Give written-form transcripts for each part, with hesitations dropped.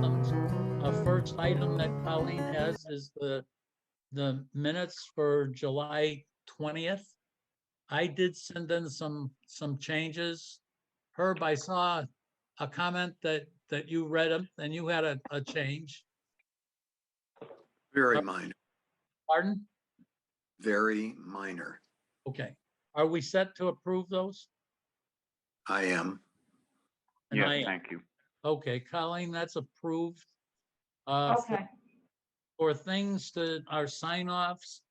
items. First item that Colleen has is the minutes for July 20th. I did send in some changes. Herb, I saw a comment that you read them and you had a change. Very minor, Pardon? very minor. Okay. Are we set to approve those? I am. And I Yes, am. thank you. Okay, Colleen, that's approved. Okay, For things that are sign offs,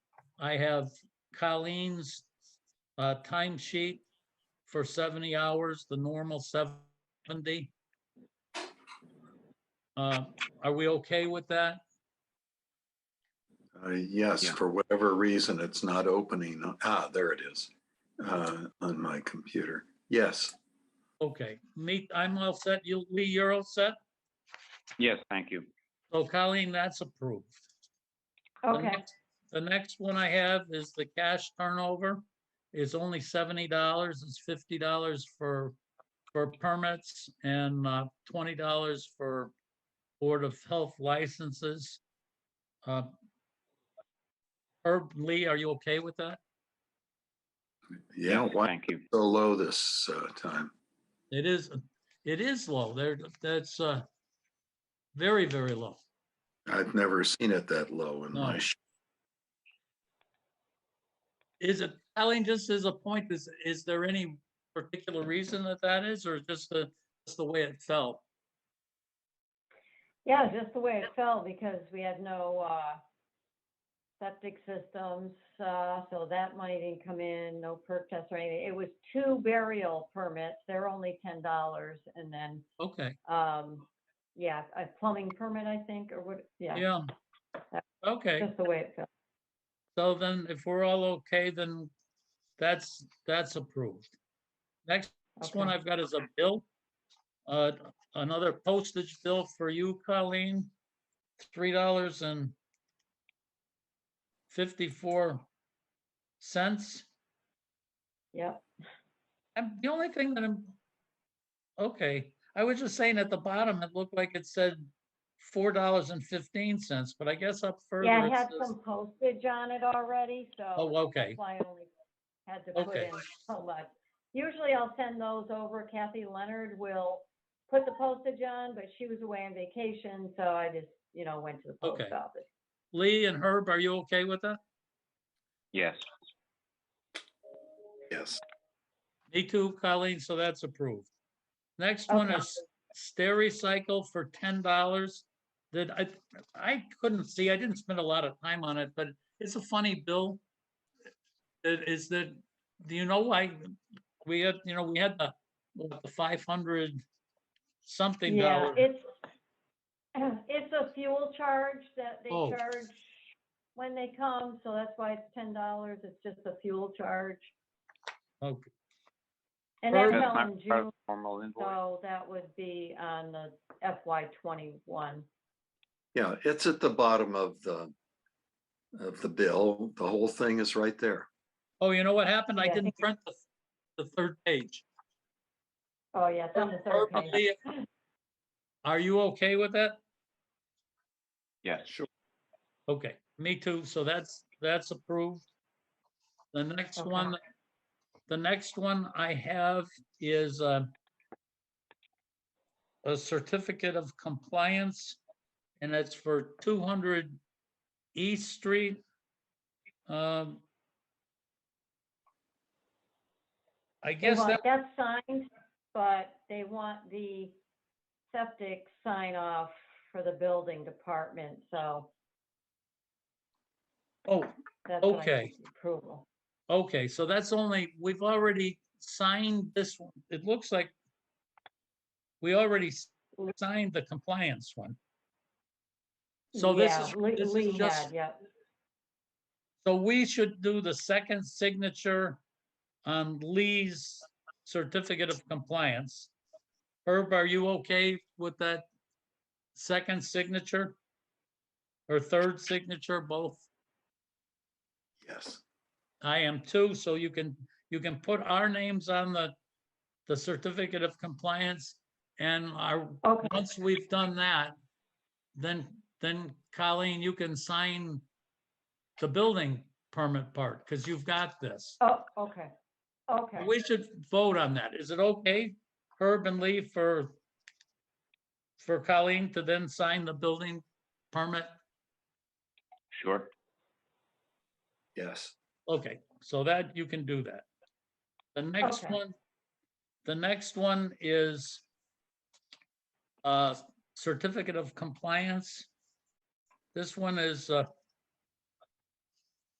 I have Colleen's timesheet for 70 hours, the normal 70. Are we okay with that? Yes, Yeah. for whatever reason, it's not opening. There it is on my computer. Yes, Okay, I'm all set. Lee, you're all set? Yes, thank you. So Colleen, that's approved. The okay, next- The next one I have is the cash turnover is only $70. It's $50 for permits and $20 for Board of Health licenses. Herb, Lee, are you okay with that? yeah. Yes, Why thank you. so low this time? It is low. That's very, very low. I've never seen it that low in No. my. Is it, Colleen, just as a point, is there any particular reason that is, or just the way it felt? yeah, just the way it fell, because we had no septic systems, so that money didn't come in, no perk test or anything. It was 2 burial permits, they're only $10, and then, Okay, yeah, a plumbing permit, I think, or what, yeah, yeah. Okay, just the way it fell. so then if we're all okay, then that's approved. Next one Okay. I've got is a bill. Another postage bill for you, Colleen, $3.54. Yep, And the only thing that okay, I was just saying at the bottom, it looked like it said $4.15, but I guess up further. yeah, it it had says- some postage on it already, so. Oh, okay. That's why I only had to put Okay. in so much. Usually I'll send those over. Kathy Leonard will put the postage on, but she was away on vacation, so I just, went to the post Okay. office. Lee and Herb, are you okay with that? Yes, Yes, Me too, Colleen, so that's approved. Next one Okay. is Stericycle for $10. That I couldn't see, I didn't spend a lot of time on it, but it's a funny bill. Do you know why we had the 500 something Yeah, dollar? it's a fuel charge that they Oh. charge when they come, so that's why it's $10. It's just a fuel charge. Okay, And that's Herb? that's fell in not June, normal invoice. so that would be on the FY '21. yeah, it's at the bottom of the bill. The whole thing is right there. oh, you know what happened? I Yeah, I didn't think- print the third page. Oh, yeah, it's on the third Herb, page. Lee, are you okay with that? Yes, Sure. Okay, me too. So that's approved. The next Okay. one, I have is a certificate of compliance, and it's for 200 East Street. I They guess want that, that signed, but they want the septic sign off for the building department, so oh, that's what I Okay. need approval. okay, so that's only, we've already signed this one. It looks like we already signed the compliance one. So this Yeah, is, Lee just, had, yep. so we should do the second signature on Lee's certificate of compliance. Herb, are you okay with that second signature? Or third signature, both? Yes, I am too, so you can put our names on the certificate of compliance. And Okay. once we've done that, then Colleen, you can sign the building permit part, because you've got this. Oh, okay, okay. We should vote on that. Is it okay, Herb and Lee, for Colleen to then sign the building permit? Sure. Yes. Okay, so that you can do that. Okay. The next one is certificate of compliance. This one is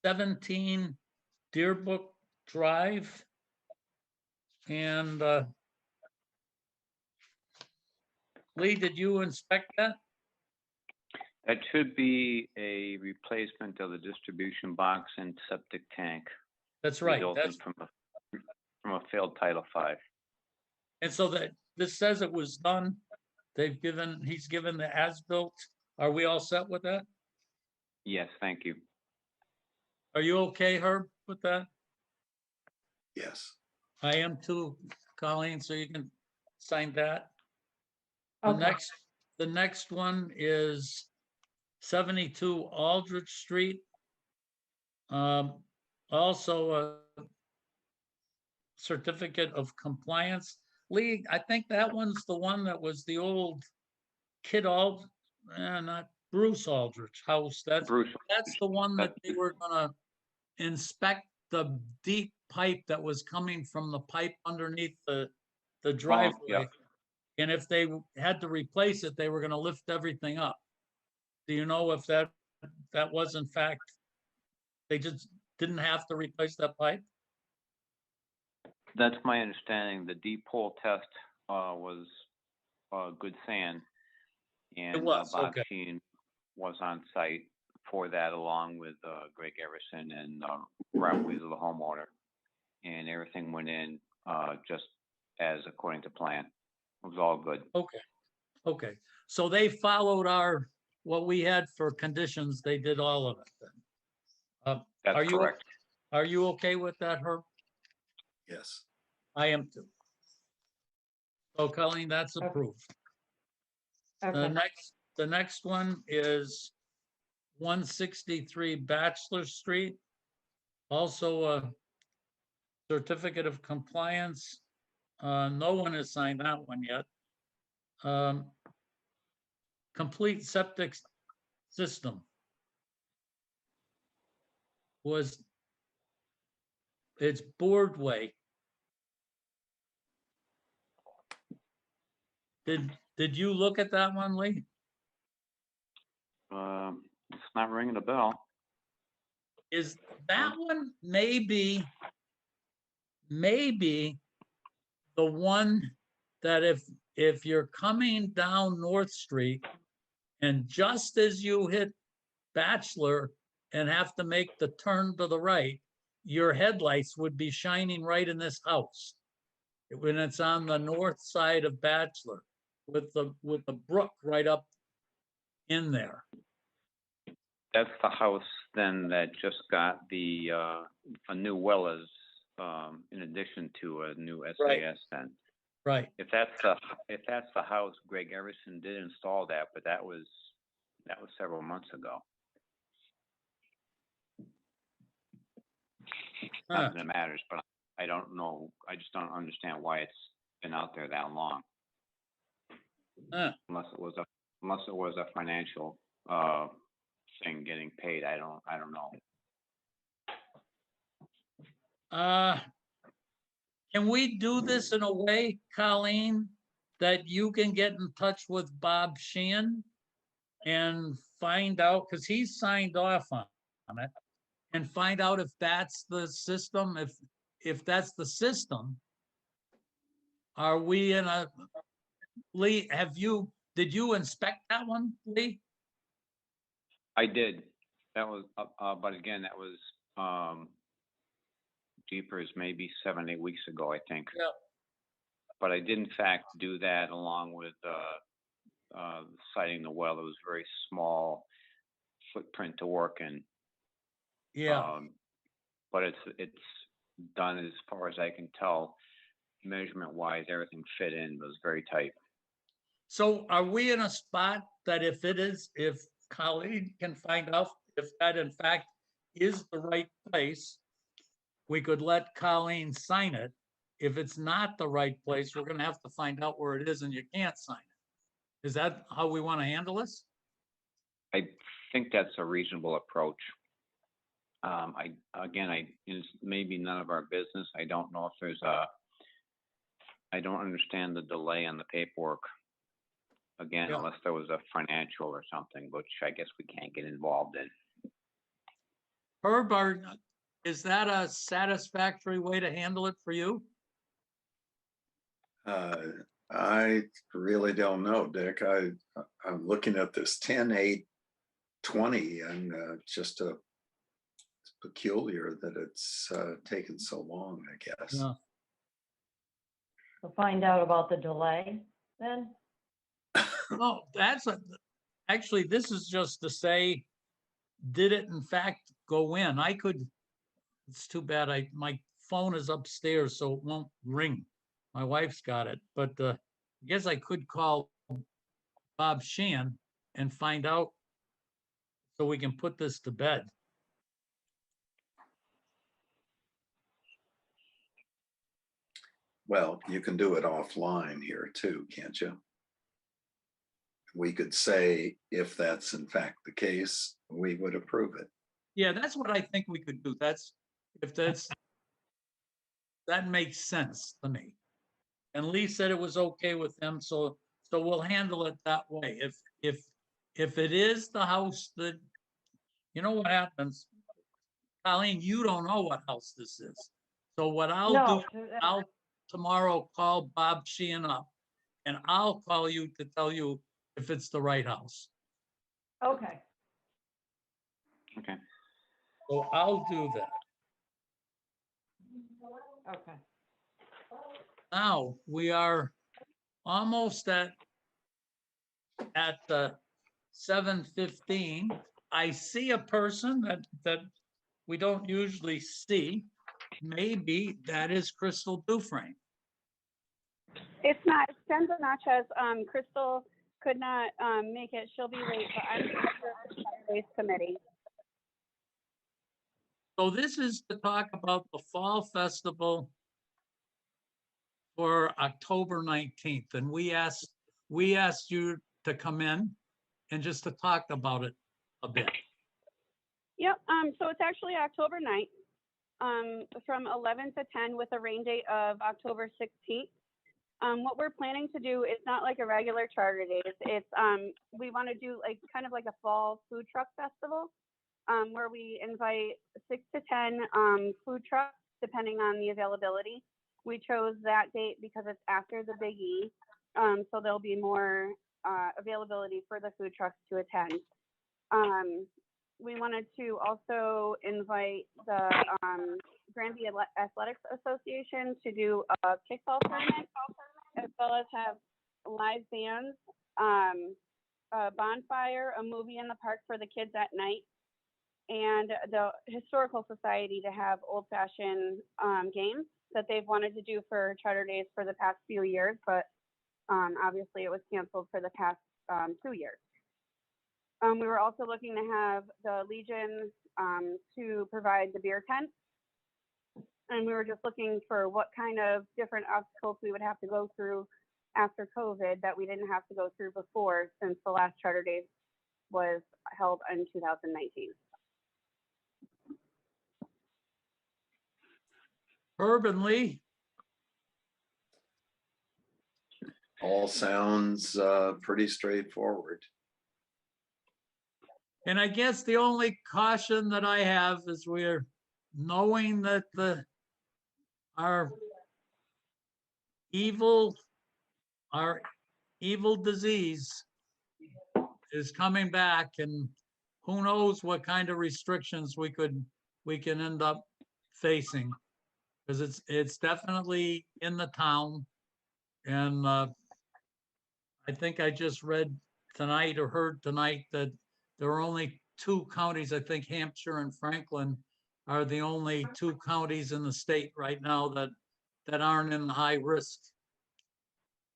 17 Deerbrook Drive. And Lee, did you inspect that? That should be a replacement of the distribution box and septic tank. That's right. Resulting from a failed Title V. And so that this says it was done. He's given the as-built. Are we all set with that? Yes, thank you. Are you okay, Herb, with that? Yes. I am too, Colleen, so you can sign that. The Okay. next one is 72 Aldrich Street. Also a certificate of compliance. Lee, I think that one's the one that was the old not Bruce Aldrich house. That's Bruce, the one that that's they were gonna inspect the deep pipe that was coming from the pipe underneath the driveway. yeah. And if they had to replace it, they were gonna lift everything up. Do you know if that was in fact, they just didn't have to replace that pipe? That's my understanding. The deep hole test was good sand. And was, Bob okay. Sheen was on site for that, along with Greg Everson and Rob Weasel, the homeowner. And everything went in just as according to plan. It was all good. Okay. So they followed what we had for conditions. They did all of it then. That's Are you, correct. are you okay with that, Herb? Yes. I am too. So Colleen, that's Okay. approved. Okay. The next one is 163 Bachelor Street. Also a certificate of compliance. No one has signed that one yet. Complete septic system it's Boardway. Did you look at that one, Lee? It's not ringing a bell. Is that one maybe the one that if you're coming down North Street and just as you hit Bachelor and have to make the turn to the right, your headlights would be shining right in this house when it's on the north side of Bachelor with the brook right up in there. That's the house then that just got the a new well as in addition to a new SAS then. Right. If that's the house, Greg Everson did install that, but that was several months ago. Not that it matters, but I don't know. I just don't understand why it's been out there that long. Unless it was a financial thing getting paid. I don't know. Can we do this in a way, Colleen, that you can get in touch with Bob Sheehan and find out, because he's signed off on it, and find out if that's the system, if that's the system, are we in a, Lee, did you inspect that one, Lee? I did. That was, but again, that was jeepers, maybe 7-8 weeks ago, I think. Yeah. But I did in fact do that along with siting the well. It was a very small footprint to work in. Yeah. But it's done as far as I can tell, measurement wise, everything fit in, was very tight. So are we in a spot that if Colleen can find out if that in fact is the right place, we could let Colleen sign it. If it's not the right place, we're gonna have to find out where it is and you can't sign it. Is that how we want to handle this? I think that's a reasonable approach. It's maybe none of our business. I don't know if I don't understand the delay on the paperwork. Again, Yeah. unless there was a financial or something, which I guess we can't get involved in. Herb, is that a satisfactory way to handle it for you? I really don't know, Dick. I'm looking at this 10/8/20 and just it's peculiar that it's taken so long, I guess. Yeah. We'll find out about the delay then. No, actually, this is just to say, did it in fact go in? It's too bad my phone is upstairs, so it won't ring. My wife's got it, but I guess I could call Bob Sheehan and find out so we can put this to bed. Well, you can do it offline here too, can't you? We could say if that's in fact the case, we would approve it. Yeah, that's what I think we could do. That makes sense to me. And Lee said it was okay with them, so we'll handle it that way. If it is the house that, you know what happens, Colleen, you don't know what house this is. So what I'll No, do, I'll tomorrow call Bob Sheehan up and I'll call you to tell you if it's the right house. okay. Okay. So I'll do that. Okay. Now we are almost at the 7:15. I see a person that we don't usually see. Maybe that is Crystal Dufresne. It's not. It's Jen Natchez. Crystal could not make it. She'll be late, but I'm the Saturdays committee. So this is to talk about the Fall Festival for October 19th. And we asked you to come in and just to talk about it a bit. Yep. So it's actually October 9th, from 11 to 10 with a rain date of October 16th. What we're planning to do is not like a regular charter days. It's we want to do like kind of like a fall food truck festival, where we invite 6 to 10 food trucks depending on the availability. We chose that date because it's after the Big E, so there'll be more availability for the food trucks to attend. We wanted to also invite the Granby Athletics Association to do a kickball tournament, as well as have live bands, a bonfire, a movie in the park for the kids at night, and the Historical Society to have old-fashioned games that they've wanted to do for Charter Days for the past few years, but obviously it was canceled for the past 2 years. We were also looking to have the Legion to provide the beer tent. And we were just looking for what kind of different obstacles we would have to go through after COVID that we didn't have to go through before, since the last Charter Days was held in 2019. Herb and Lee, All sounds pretty straightforward. and I guess the only caution that I have is we're knowing that our evil disease is coming back, and who knows what kind of restrictions we can end up facing, because it's definitely in the town. And I think I just read tonight or heard tonight that there are only 2 counties, I think Hampshire and Franklin are the only 2 counties in the state right now that aren't in the high risk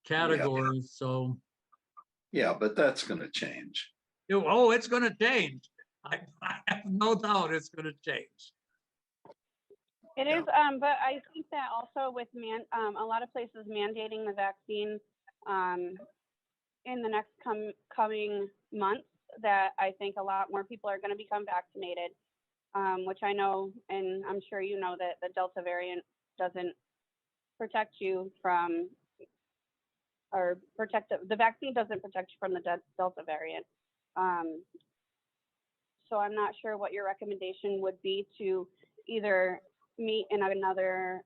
categories. So Yeah, but that's going to change. Oh, it's gonna change. I have no doubt it's gonna change. It Yeah. is, but I think that also with a lot of places mandating the vaccine, in the next coming months, that I think a lot more people are going to become vaccinated, which I know, and I'm sure you know, that the Delta variant doesn't protect you from, or the vaccine doesn't protect you from the Delta variant. So I'm not sure what your recommendation would be to either meet in another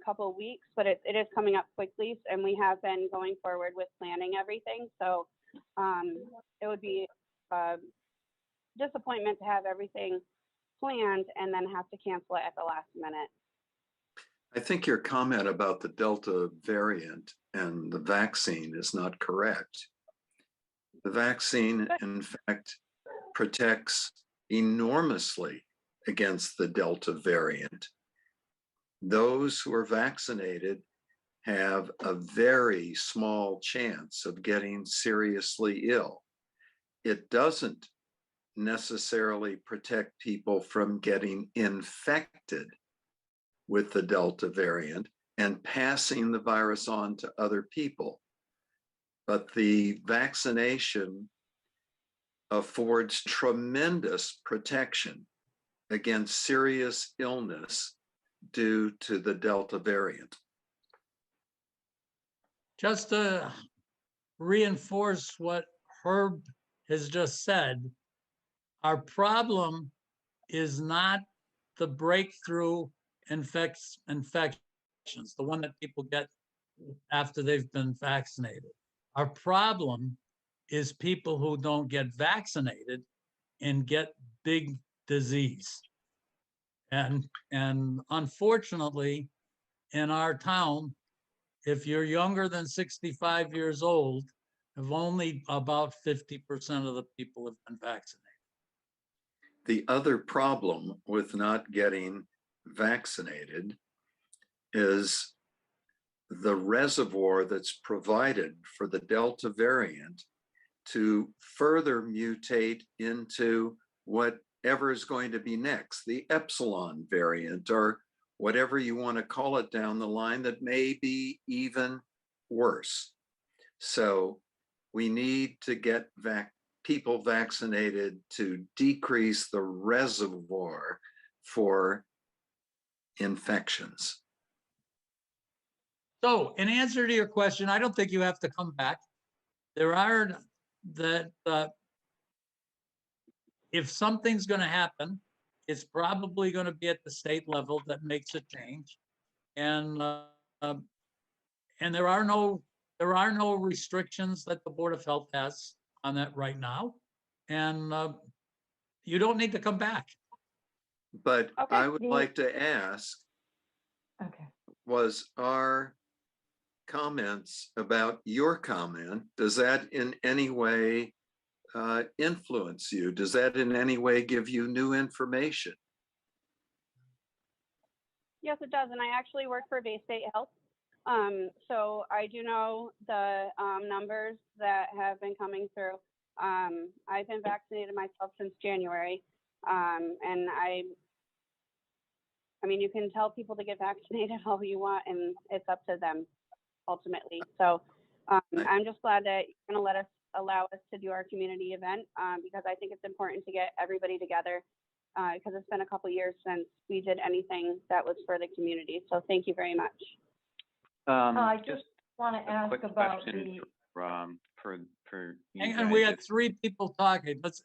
couple of weeks, but it is coming up quickly, and we have been going forward with planning everything. So it would be a disappointment to have everything planned and then have to cancel it at the last minute. I think your comment about the Delta variant and the vaccine is not correct. The vaccine, in fact, protects enormously against the Delta variant. Those who are vaccinated have a very small chance of getting seriously ill. It doesn't necessarily protect people from getting infected with the Delta variant and passing the virus on to other people. But the vaccination affords tremendous protection against serious illness due to the Delta variant. Just to reinforce what Herb has just said, our problem is not the breakthrough infections, the one that people get after they've been vaccinated. Our problem is people who don't get vaccinated and get big disease. And unfortunately, in our town, if you're younger than 65 years old, have only about 50% of the people have been vaccinated. The other problem with not getting vaccinated is the reservoir that's provided for the Delta variant to further mutate into whatever is going to be next, the Epsilon variant, or whatever you want to call it down the line, that may be even worse. So we need to get people vaccinated to decrease the reservoir for infections. So in answer to your question, I don't think you have to come back. There are that if something's going to happen, it's probably going to be at the state level that makes a change. And there are no restrictions that the Board of Health has on that right now. And you don't need to come back. But Okay. I would like to ask, Okay. was our comments about your comment, does that in any way influence you? Does that in any way give you new information? Yes, it does. And I actually work for Bay State Health. So I do know the numbers that have been coming through. I've been vaccinated myself since January. And I mean, you can tell people to get vaccinated all you want, and it's up to them ultimately. So I'm just glad that you're going to allow us to do our community event, because I think it's important to get everybody together, because it's been a couple years since we did anything that was for the community. So thank you very much. I just want to a ask quick about question the, for you And we guys. had three people talking. Let's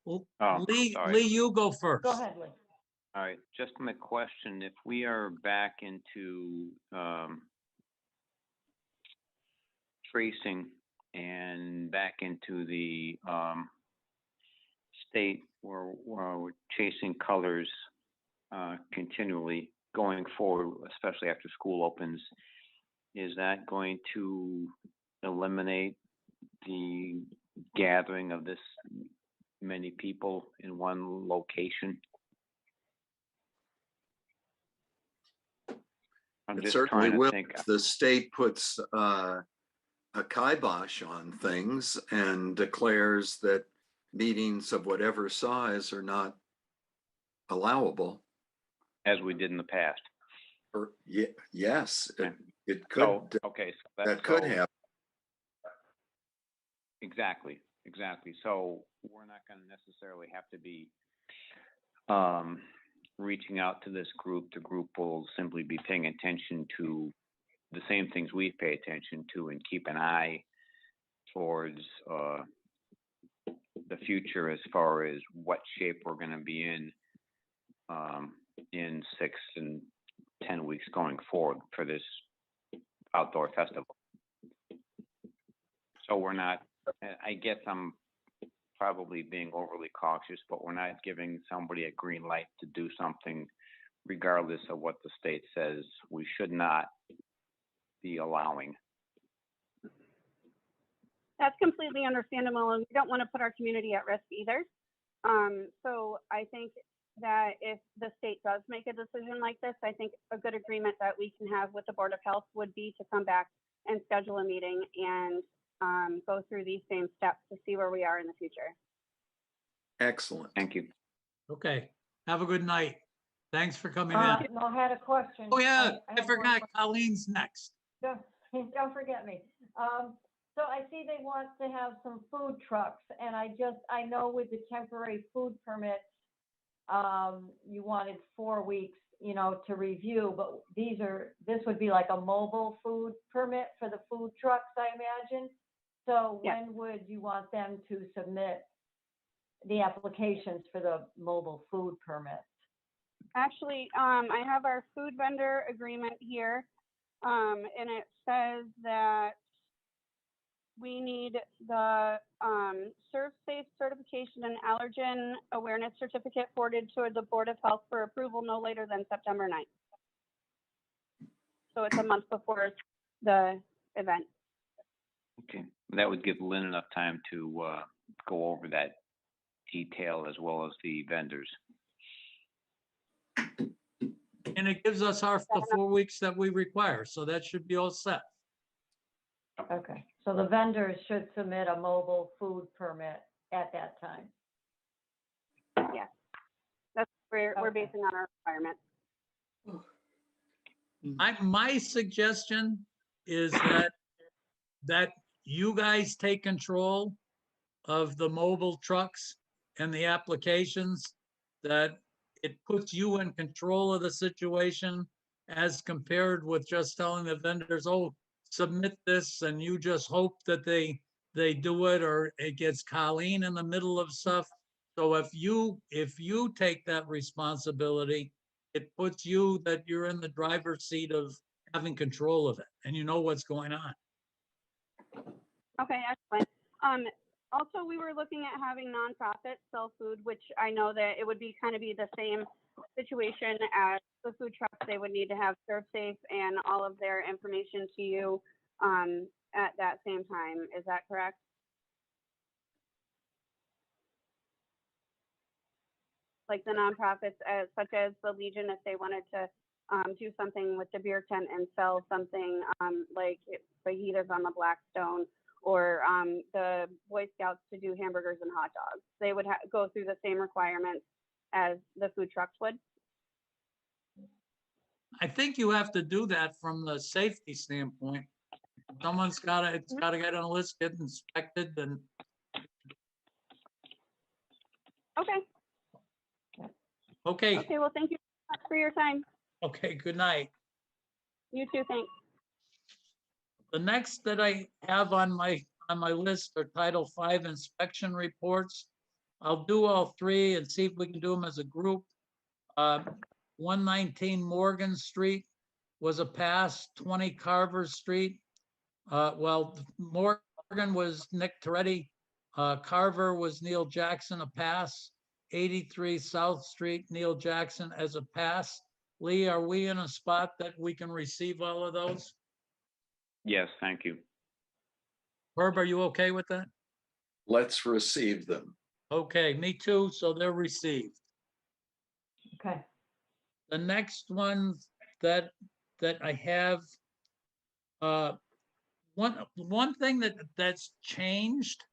Oh, Lee, sorry. Lee, you go first. go ahead, Lee. All right, just my question, if we are back into tracing and back into the state where we're chasing colors continually going forward, especially after school opens, is that going to eliminate the gathering of this many people in one location? I'm It just certainly trying to will think. if the state puts a kibosh on things and declares that meetings of whatever size are not allowable. as we did in the past. Or, yes, Okay. it So, could, okay, so that could so- happen. Exactly, exactly. So we're not gonna necessarily have to be reaching out to this group. The group will simply be paying attention to the same things we pay attention to and keep an eye towards the future as far as what shape we're gonna be in 6 and 10 weeks going forward for this outdoor festival. So we're not, I guess I'm probably being overly cautious, but we're not giving somebody a green light to do something regardless of what the state says we should not be allowing. That's completely understandable, and we don't want to put our community at risk either. So I think that if the state does make a decision like this, I think a good agreement that we can have with the Board of Health would be to come back and schedule a meeting and go through these same steps to see where we are in the future. Excellent. Thank you. Okay, have a good night. Thanks for coming in. No, I had a question. Oh, yeah, I have one forgot question. Colleen's next. Don't forget me. So I see they want to have some food trucks, and I know with the temporary food permits, you wanted 4 weeks, to review, but this would be like a mobile food permit for the food trucks, I imagine. So Yeah. when would you want them to submit the applications for the mobile food permits? Actually, I have our food vendor agreement here, and it says that we need the Serve Safe certification and allergen awareness certificate forwarded to the Board of Health for approval no later than September 9th. So it's a month before the event. Okay, that would give Lynn enough time to go over that detail as well as the vendors. And it gives us the 4 weeks that we require, so that should be all set. Okay, so the vendors should submit a mobile food permit at that time. Yeah, that's where we're Okay. basing on our requirements. My suggestion is that you guys take control of the mobile trucks and the applications, that it puts you in control of the situation as compared with just telling the vendors, oh, submit this, and you just hope that they do it, or it gets Colleen in the middle of stuff. So if you take that responsibility, it puts you that you're in the driver's seat of having control of it, and you know what's going on. Okay, excellent. Also, we were looking at having nonprofits sell food, which I know that it would be the same situation as the food trucks. They would need to have Serve Safe and all of their information to you at that same time. Is that correct? Like the nonprofits, such as the Legion, if they wanted to do something with the beer tent and sell something like fajitas on the Blackstone, or the Boy Scouts to do hamburgers and hot dogs. They would go through the same requirements as the food trucks would. I think you have to do that from the safety standpoint. It's gotta get on a list, get inspected, and Okay. okay, Okay, well, thank you so much for your time. okay, good night. You too, thanks. The next that I have on my list are Title V inspection reports. I'll do all three and see if we can do them as a group. 119 Morgan Street was a pass, 20 Carver Street. Morgan was Nick Toretti. Carver was Neil Jackson, a pass. 83 South Street, Neil Jackson as a pass. Lee, are we in a spot that we can receive all of those? Yes, thank you. Herb, are you okay with that? Let's receive them. Okay, me too, so they're received. Okay. The next ones that I have, one thing that's changed,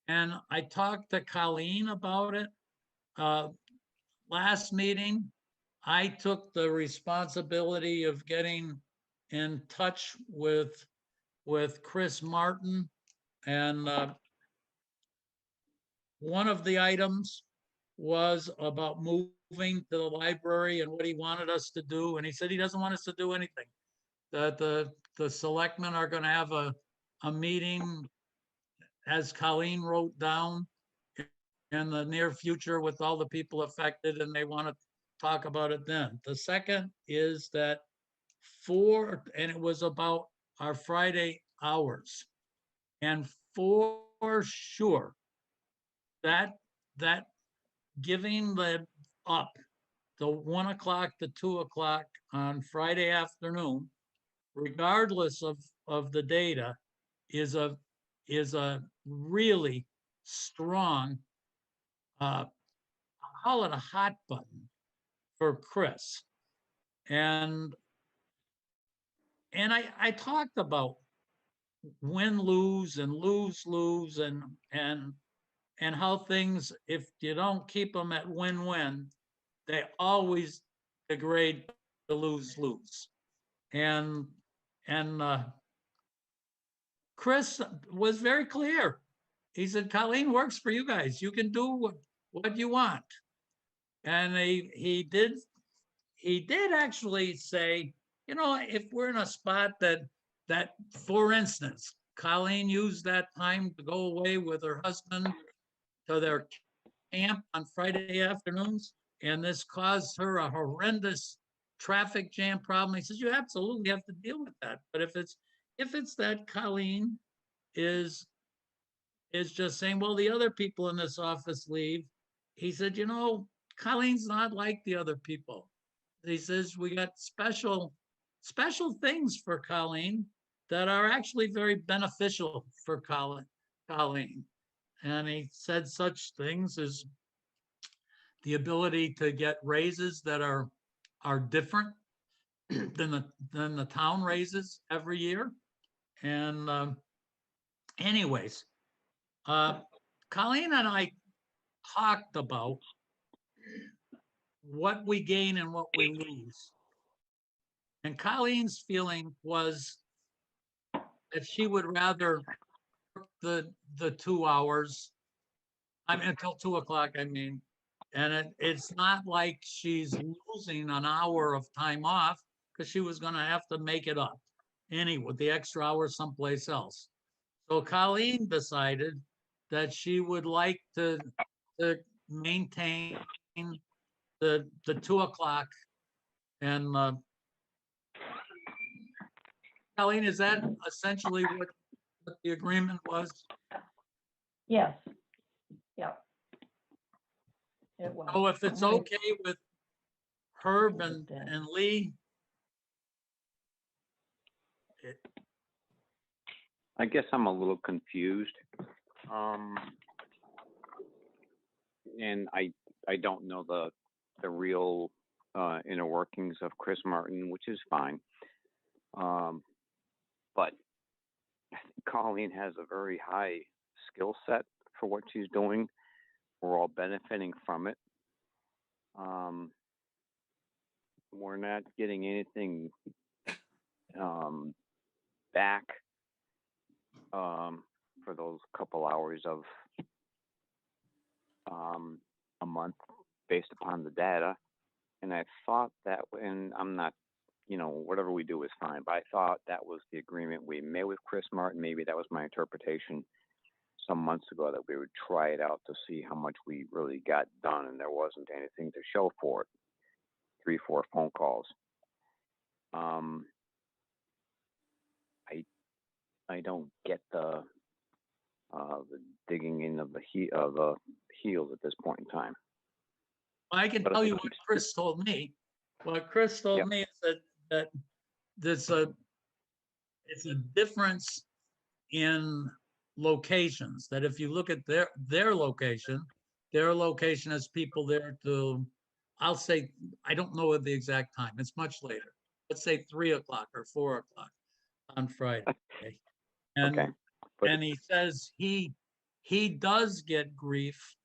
and I talked to Colleen about it, last meeting, I took the responsibility of getting in touch with Chris Martin, and one of the items was about moving to the library and what he wanted us to do, and he said he doesn't want us to do anything. That the selectmen are going to have a meeting, as Colleen wrote down, in the near future with all the people affected, and they want to talk about it then. The second is that and it was about our Friday hours. And for sure, that giving up the 1 o'clock to 2 o'clock on Friday afternoon, regardless of the data, is a really strong, I'll call it a hot button for Chris. And I talked about win, lose, and lose, lose, and how things, if you don't keep them at win-win, they always degrade to lose-lose. And Chris was very clear. He said, Colleen works for you guys. You can do what you want. And he did actually say, you know, if we're in a spot that, for instance, Colleen used that time to go away with her husband to their camp on Friday afternoons, and this caused her a horrendous traffic jam problem. He says, you absolutely have to deal with that. But if it's that Colleen is just saying, well, the other people in this office leave, he said, you know, Colleen's not like the other people. He says, we got special things for Colleen that are actually very beneficial for Colleen. And he said such things as the ability to get raises that are different than the town raises every year. And anyways, Colleen and I talked about what we gain and what we lose. And Colleen's feeling was that she would rather work the 2 hours, I mean, until 2 o'clock, I mean, and it's not like she's losing an hour of time off, because she was going to have to make it up anyway, the extra hour someplace else. So Colleen decided that she would like to maintain the 2 o'clock. And Colleen, is that essentially what the agreement was? Yes. Yep. It was. So if it's okay with Herb and Lee, I guess I'm a little confused. And I don't know the real inner workings of Chris Martin, which is fine. But I think Colleen has a very high skill set for what she's doing. We're all benefiting from it. We're not getting anything back for those couple hours of a month based upon the data. And I thought that, and I'm not, you know, whatever we do is fine, but I thought that was the agreement we made with Chris Martin. Maybe that was my interpretation some months ago, that we would try it out to see how much we really got done, and there wasn't anything to show for it. 3-4 phone calls. I don't get the digging in of the heels at this point in time. I can tell you what Chris told me. What Chris told me is that it's a difference in locations. That if you look at their location has people there till, I'll say, I don't know at the exact time. It's much later. Let's say 3 o'clock or 4 o'clock on Friday. Okay. And, But and he says he does get grief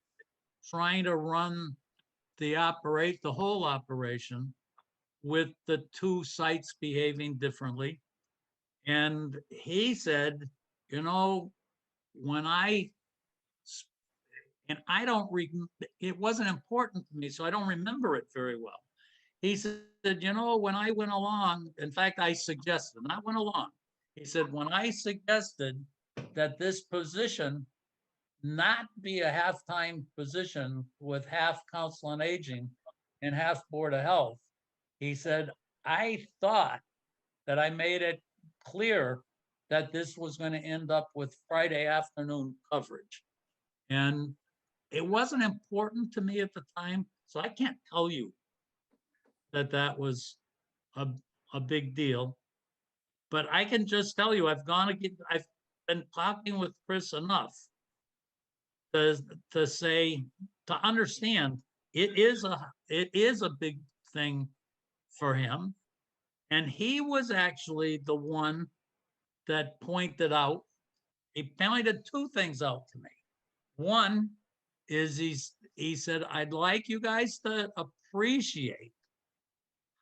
trying to run the whole operation with the two sites behaving differently. And he said, you know, when and I don't, it wasn't important to me, so I don't remember it very well. He said, you know, when I went along, in fact, I suggested, not went along. He said, when I suggested that this position not be a half-time position with half council on aging and half board of health, he said, I thought that I made it clear that this was going to end up with Friday afternoon coverage. And it wasn't important to me at the time, so I can't tell you that that was a, a big deal. But I can just tell you, I've been talking with Chris enough to, to say, to understand it is a big thing for him. And he was actually the one that pointed out, he pointed two things out to me. One is he said, I'd like you guys to appreciate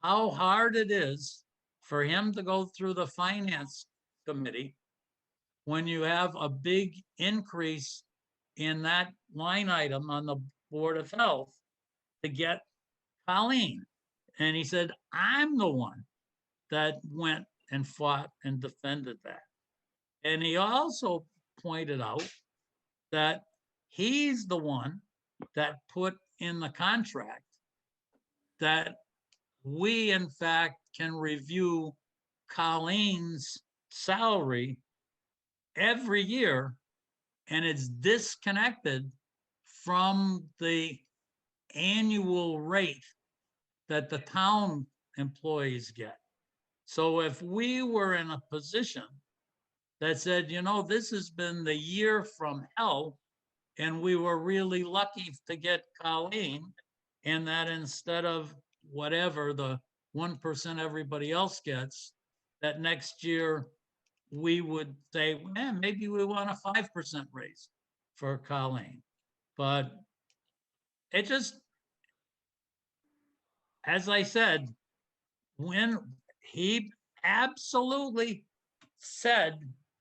how hard it is for him to go through the finance committee when you have a big increase in that line item on the Board of Health to get Colleen. And he said, I'm the one that went and fought and defended that. And he also pointed out that he's the one that put in the contract that we, in fact, can review Colleen's salary every year, and it's disconnected from the annual rate that the town employees get. So if we were in a position that said, you know, this has been the year from hell, and we were really lucky to get Colleen, and that instead of whatever the 1% everybody else gets, that next year we would say, man, maybe we want a 5% raise for Colleen. But it just, as I said, when he absolutely said,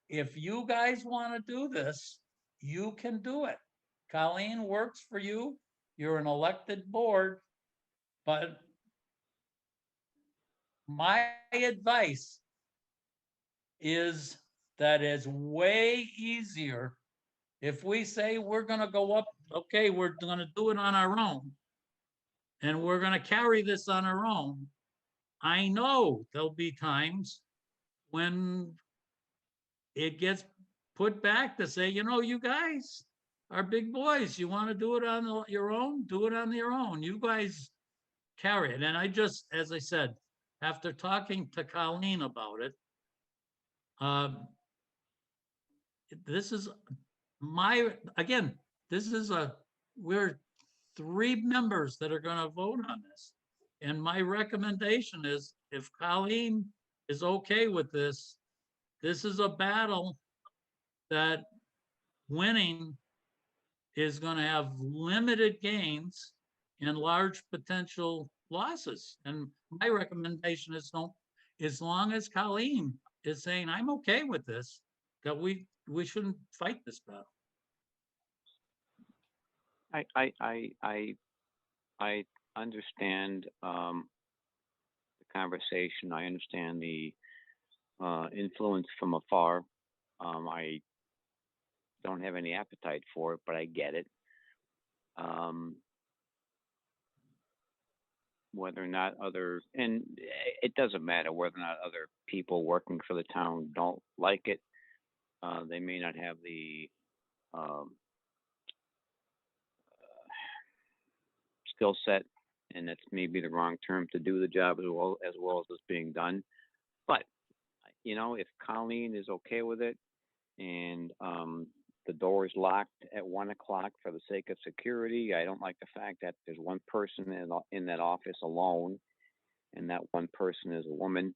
if you guys want to do this, you can do it. Colleen works for you. You're an elected board, but my advice is that it's way easier if we say we're going to go up, okay, we're going to do it on our own, and we're going to carry this on our own. I know there'll be times when it gets put back to say, you know, you guys are big boys. You want to do it on your own? Do it on your own. You guys carry it. And I just, as I said, after talking to Colleen about it, this is again, this is we're 3 members that are going to vote on this. And my recommendation is if Colleen is okay with this, this is a battle that winning is going to have limited gains and large potential losses. And my recommendation is don't, as long as Colleen is saying, I'm okay with this, that we shouldn't fight this battle. I understand the conversation. I understand the influence from afar. I don't have any appetite for it, but I get it. Whether or not and it doesn't matter whether or not other people working for the town don't like it. They may not have the skill set, and that's maybe the wrong term to do the job as well as it's being done. But you know, if Colleen is okay with it, and the door is locked at 1 o'clock for the sake of security, I don't like the fact that there's one person in that office alone, and that one person is a woman.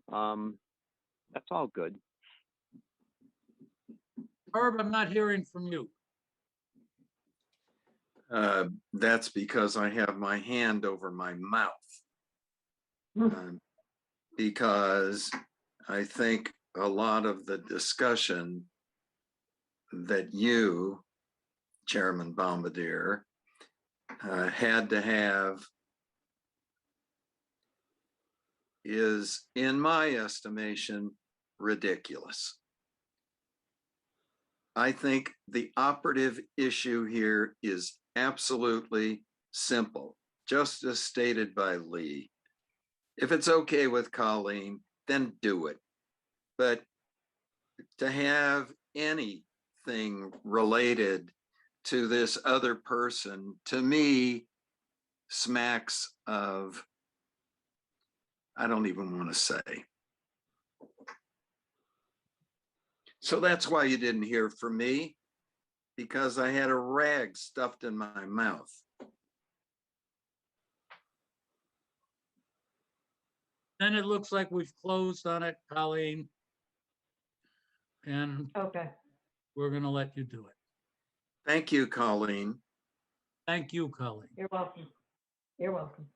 That's all good. Herb, I'm not hearing from you. That's because I have my hand over my mouth. Because I think a lot of the discussion that you, Chairman Bombardier, had to have is, in my estimation, ridiculous. I think the operative issue here is absolutely simple, just as stated by Lee. If it's okay with Colleen, then do it. But to have anything related to this other person, to me, smacks of, I don't even want to say. So that's why you didn't hear from me, because I had a rag stuffed in my mouth. Then it looks like we've closed on it, Colleen. And Okay, we're gonna let you do it. Thank you, Colleen. Thank you, Colleen. you're welcome. You're welcome.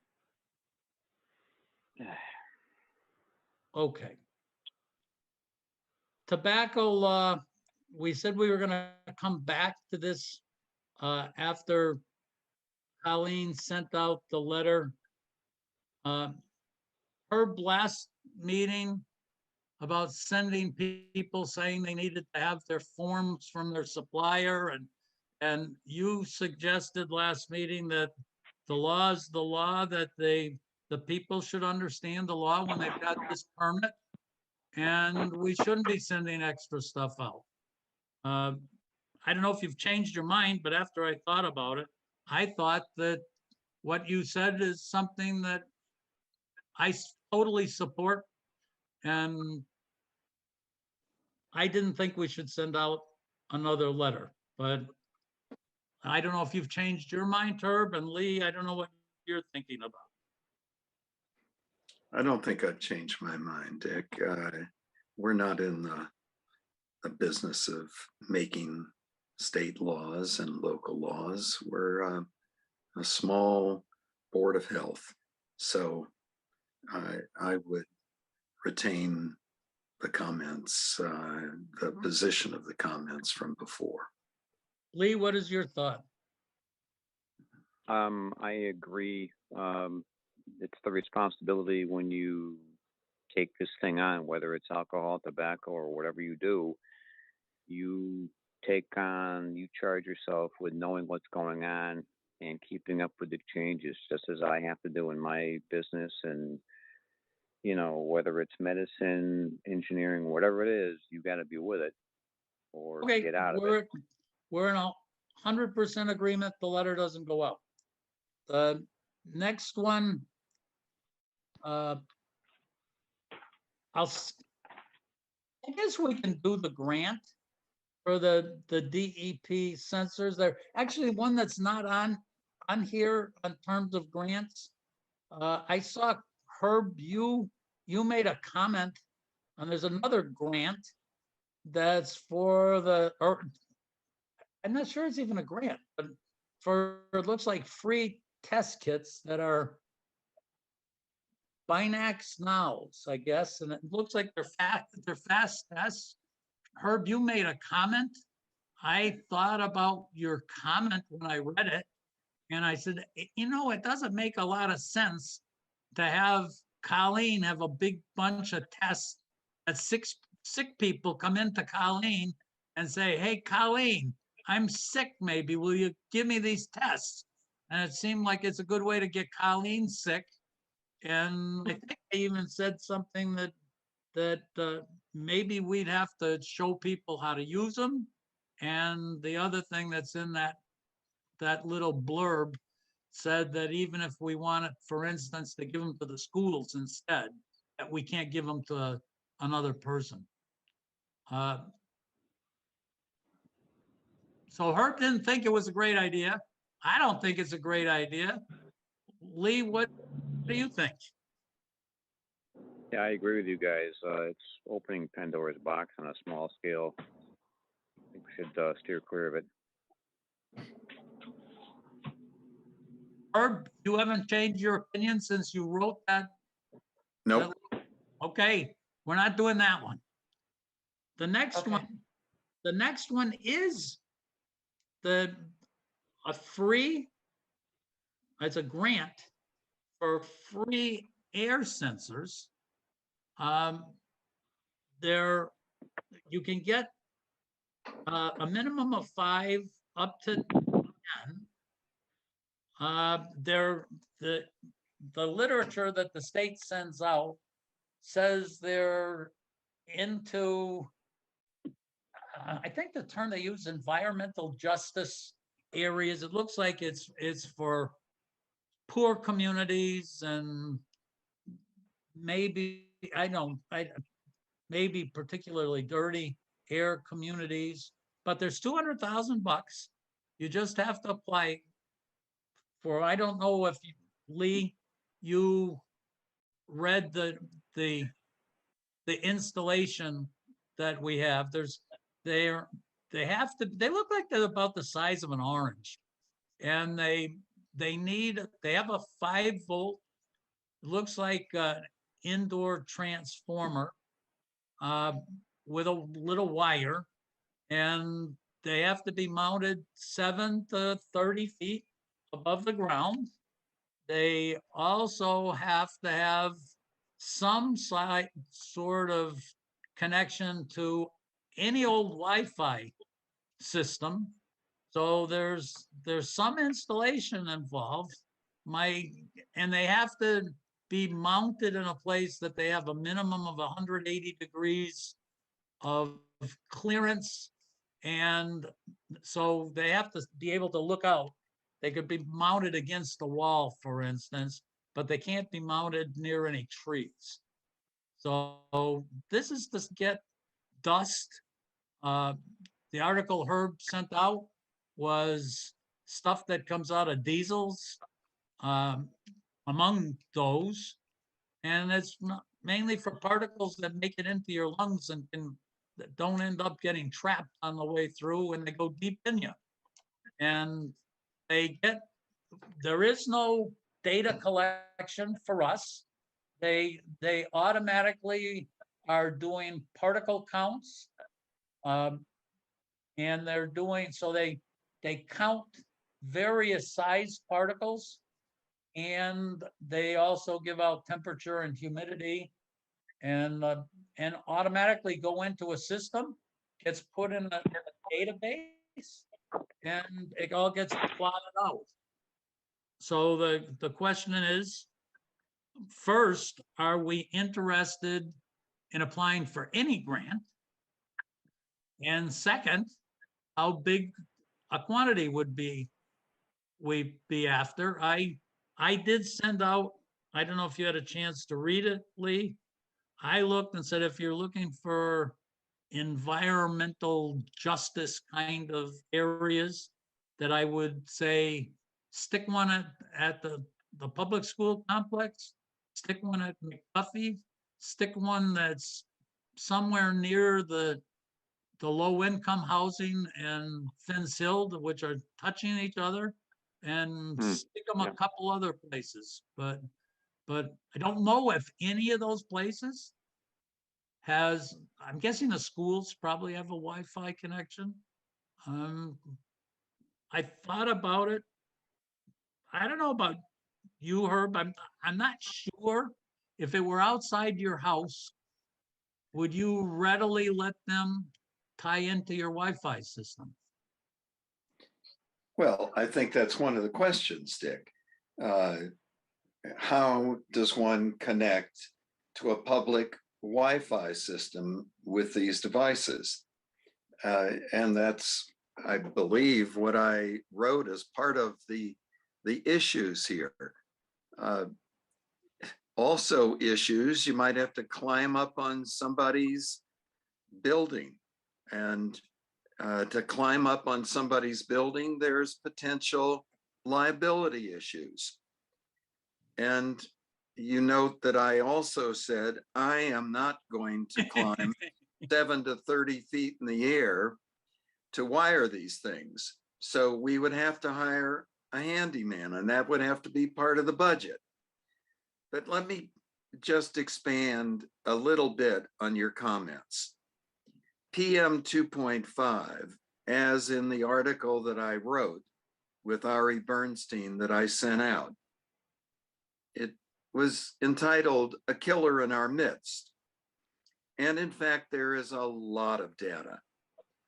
Okay. Tobacco law, we said we were gonna come back to this after Colleen sent out the letter. Her last meeting about sending people saying they needed to have their forms from their supplier, and you suggested last meeting that the law is the law, that the people should understand the law when they've got this permit, and we shouldn't be sending extra stuff out. I don't know if you've changed your mind, but after I thought about it, I thought that what you said is something that I totally support, and I didn't think we should send out another letter, but I don't know if you've changed your mind, Herb, and Lee, I don't know what you're thinking about. I don't think I've changed my mind, Dick. We're not in the business of making state laws and local laws. We're a small board of health. So I would retain the comments, the position of the comments from before. Lee, what is your thought? I agree. It's the responsibility when you take this thing on, whether it's alcohol, tobacco, or whatever you do, you charge yourself with knowing what's going on and keeping up with the changes, just as I have to do in my business. And, you know, whether it's medicine, engineering, whatever it is, you got to be with it or Okay, get out of it. we're in 100% agreement. The letter doesn't go out. The next one, I guess we can do the grant for the DEP sensors. There actually one that's not on here in terms of grants. I saw Herb, you made a comment, and there's another grant that's for or I'm not sure it's even a grant, but it looks like free test kits that are Binax Nows, I guess, and it looks like they're fast tests. Herb, you made a comment. I thought about your comment when I read it, and I said, you know, it doesn't make a lot of sense to have Colleen have a big bunch of tests that six sick people come into Colleen and say, hey, Colleen, I'm sick, maybe, will you give me these tests? And it seemed like it's a good way to get Colleen sick. And I think I even said something that maybe we'd have to show people how to use them. And the other thing that's in that little blurb said that even if we wanted, for instance, to give them to the schools instead, that we can't give them to another person. So Herb didn't think it was a great idea. I don't think it's a great idea. Lee, what do you think? Yeah, I agree with you guys. It's opening Pandora's box on a small scale. I think we should steer clear of it. Herb, you haven't changed your opinion since you wrote that? Nope. Okay, we're not doing that one. The next Okay. one, the next one is a free, it's a grant for free air sensors. There, you can get a minimum of 5 up to 10. The literature that the state sends out says they're into, I think the term they use, environmental justice areas. It looks like it's for poor communities and maybe, maybe particularly dirty air communities, but there's 200,000 bucks. You just have to apply for, I don't know if Lee, you read the installation that we have. They look like they're about the size of an orange, and they have a 5-volt, looks like an indoor transformer with a little wire, and they have to be mounted 7 to 30 feet above the ground. They also have to have some sort of connection to any old Wi-Fi system. So there's some installation involved. And they have to be mounted in a place that they have a minimum of 180 degrees of clearance. And so they have to be able to look out. They could be mounted against the wall, for instance, but they can't be mounted near any trees. So this is to get dust. The article Herb sent out was stuff that comes out of diesels, among those. And it's not, mainly for particles that make it into your lungs and that don't end up getting trapped on the way through, and they go deep in you. And there is no data collection for us. They automatically are doing particle counts. And they're doing, so they count various size particles, and they also give out temperature and humidity, and automatically go into a system, gets put in a database, and it all gets plotted out. So the question is, first, are we interested in applying for any grant? And second, how big a quantity would we be after? I did send out, I don't know if you had a chance to read it, Lee. I looked and said, if you're looking for environmental justice kind of areas, that I would say stick one at the public school complex, stick one at McDuffie, stick one that's somewhere near the low income housing and Finn's Hill, which are touching each other, and stick them a couple other places. But I don't know if any of those places has, I'm guessing the schools probably have a Wi-Fi connection. I thought about it. I don't know about you, Herb. I'm not sure if it were outside your house, would you readily let them tie into your Wi-Fi system? Well, I think that's one of the questions, Dick. How does one connect to a public Wi-Fi system with these devices? And that's, I believe, what I wrote as part of the issues here. Also issues, you might have to climb up on somebody's building, and to climb up on somebody's building, there's potential liability issues. And you note that I also said, I am not going to climb 7 to 30 feet in the air to wire these things. So we would have to hire a handyman, and that would have to be part of the budget. But let me just expand a little bit on your comments. PM 2.5, as in the article that I wrote with Ari Bernstein that I sent out, it was entitled "A Killer in Our Midst." And in fact, there is a lot of data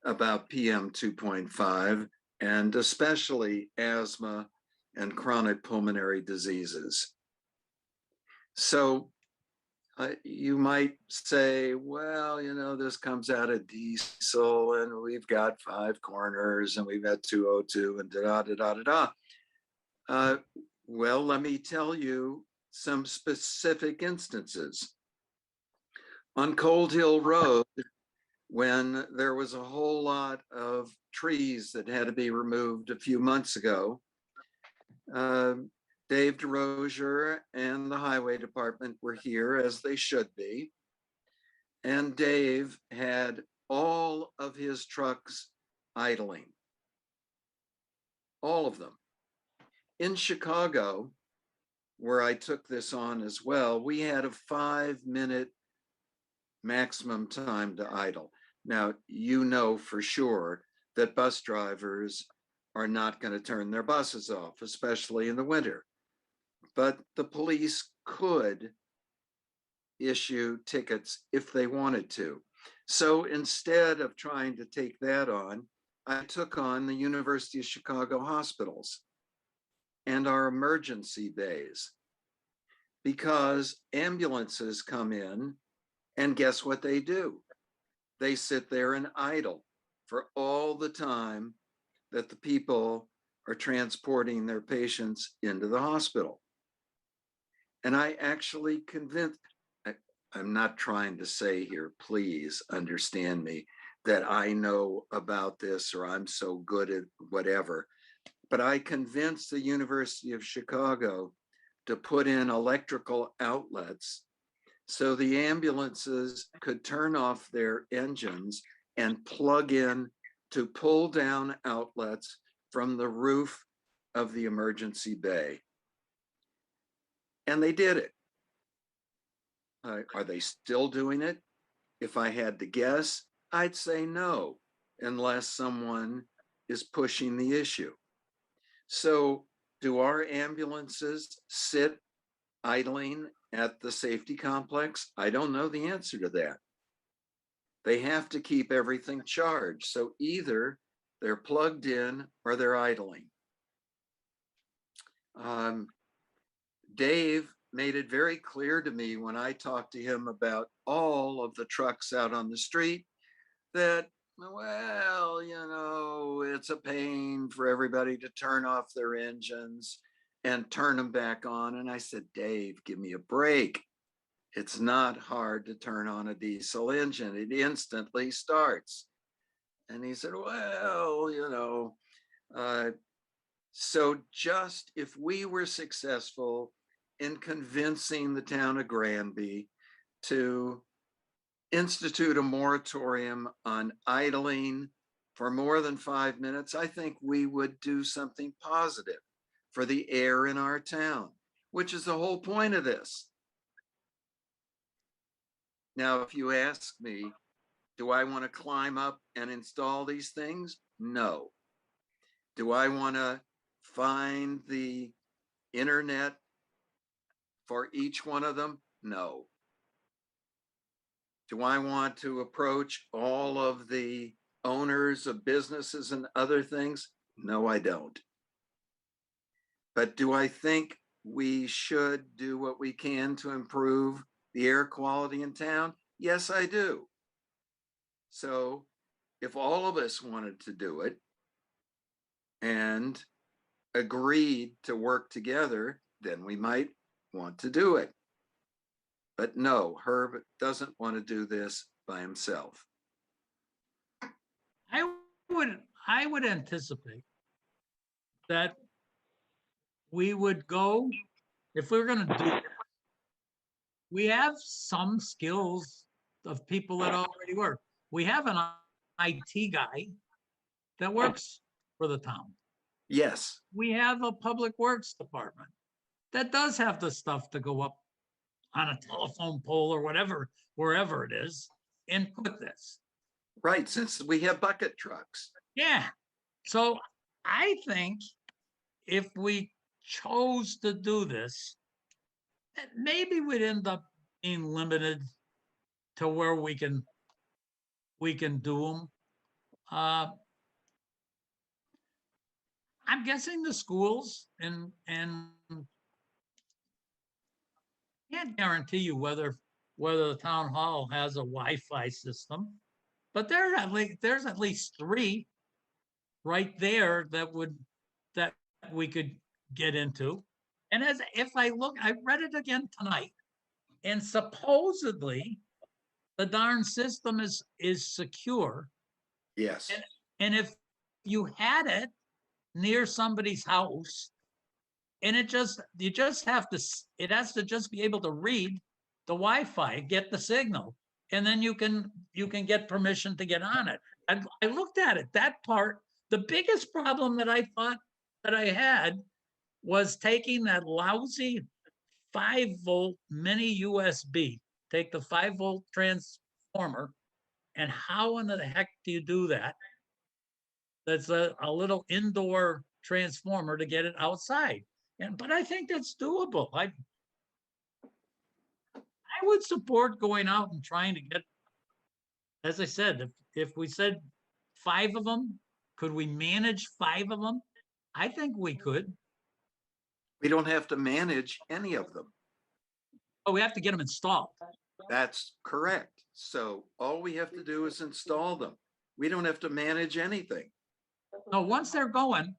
about PM 2.5, and especially asthma and chronic pulmonary diseases. So you might say, well, you know, this comes out of diesel and we've got 5 corners and we've got 202 and da da da da da. Well, let me tell you some specific instances. On Cold Hill Road, when there was a whole lot of trees that had to be removed a few months ago, Dave DeRozier and the highway department were here, as they should be. And Dave had all of his trucks idling, all of them. In Chicago, where I took this on as well, we had a 5-minute maximum time to idle. Now, you know for sure that bus drivers are not going to turn their buses off, especially in the winter. But the police could issue tickets if they wanted to. So instead of trying to take that on, I took on the University of Chicago hospitals and our emergency bays, because ambulances come in and guess what they do? They sit there and idle for all the time that the people are transporting their patients into the hospital. And I actually convinced, I'm not trying to say here, please understand me, that I know about this or I'm so good at whatever, but I convinced the University of Chicago to put in electrical outlets so the ambulances could turn off their engines and plug in to pull down outlets from the roof of the emergency bay. And they did it. Are they still doing it? If I had to guess, I'd say no, unless someone is pushing the issue. So do our ambulances sit idling at the safety complex? I don't know the answer to that. They have to keep everything charged. So either they're plugged in or they're idling. Dave made it very clear to me when I talked to him about all of the trucks out on the street that, well, you know, it's a pain for everybody to turn off their engines and turn them back on. And I said, Dave, give me a break. It's not hard to turn on a diesel engine. It instantly starts. And he said, well, you know, so just if we were successful in convincing the town of Granby to institute a moratorium on idling for more than 5 minutes, I think we would do something positive for the air in our town, which is the whole point of this. Now, if you ask me, do I want to climb up and install these things? No. Do I want to find the internet for each one of them? No. Do I want to approach all of the owners of businesses and other things? No, I don't. But do I think we should do what we can to improve the air quality in town? Yes, I do. So if all of us wanted to do it and agreed to work together, then we might want to do it. But no, Herb doesn't want to do this by himself. I would anticipate that we would go, if we're going to do it, we have some skills of people that already work. We have an IT guy that works for the town. Yes, We have a public works department that does have the stuff to go up on a telephone pole or whatever, wherever it is, and put this. right, since we have bucket trucks. Yeah. So I think if we chose to do this, that maybe we'd end up being limited to where we can do them. I'm guessing the schools and can't guarantee you whether the town hall has a Wi-Fi system, but there's at least three right there that we could get into. And as if I look, I read it again tonight, and supposedly the darn system is secure. Yes, And if you had it near somebody's house, and you just have to, it has to just be able to read the Wi-Fi, get the signal, and then you can get permission to get on it. I looked at it, that part. The biggest problem that I thought that I had was taking that lousy 5-volt mini USB, take the 5-volt transformer, and how in the heck do you do that? That's a little indoor transformer to get it outside. But I think that's doable. I would support going out and trying to get, as I said, if we said 5 of them, could we manage 5 of them? I think we could. we don't have to manage any of them. But we have to get them installed. That's correct. So all we have to do is install them. We don't have to manage anything. No, once they're going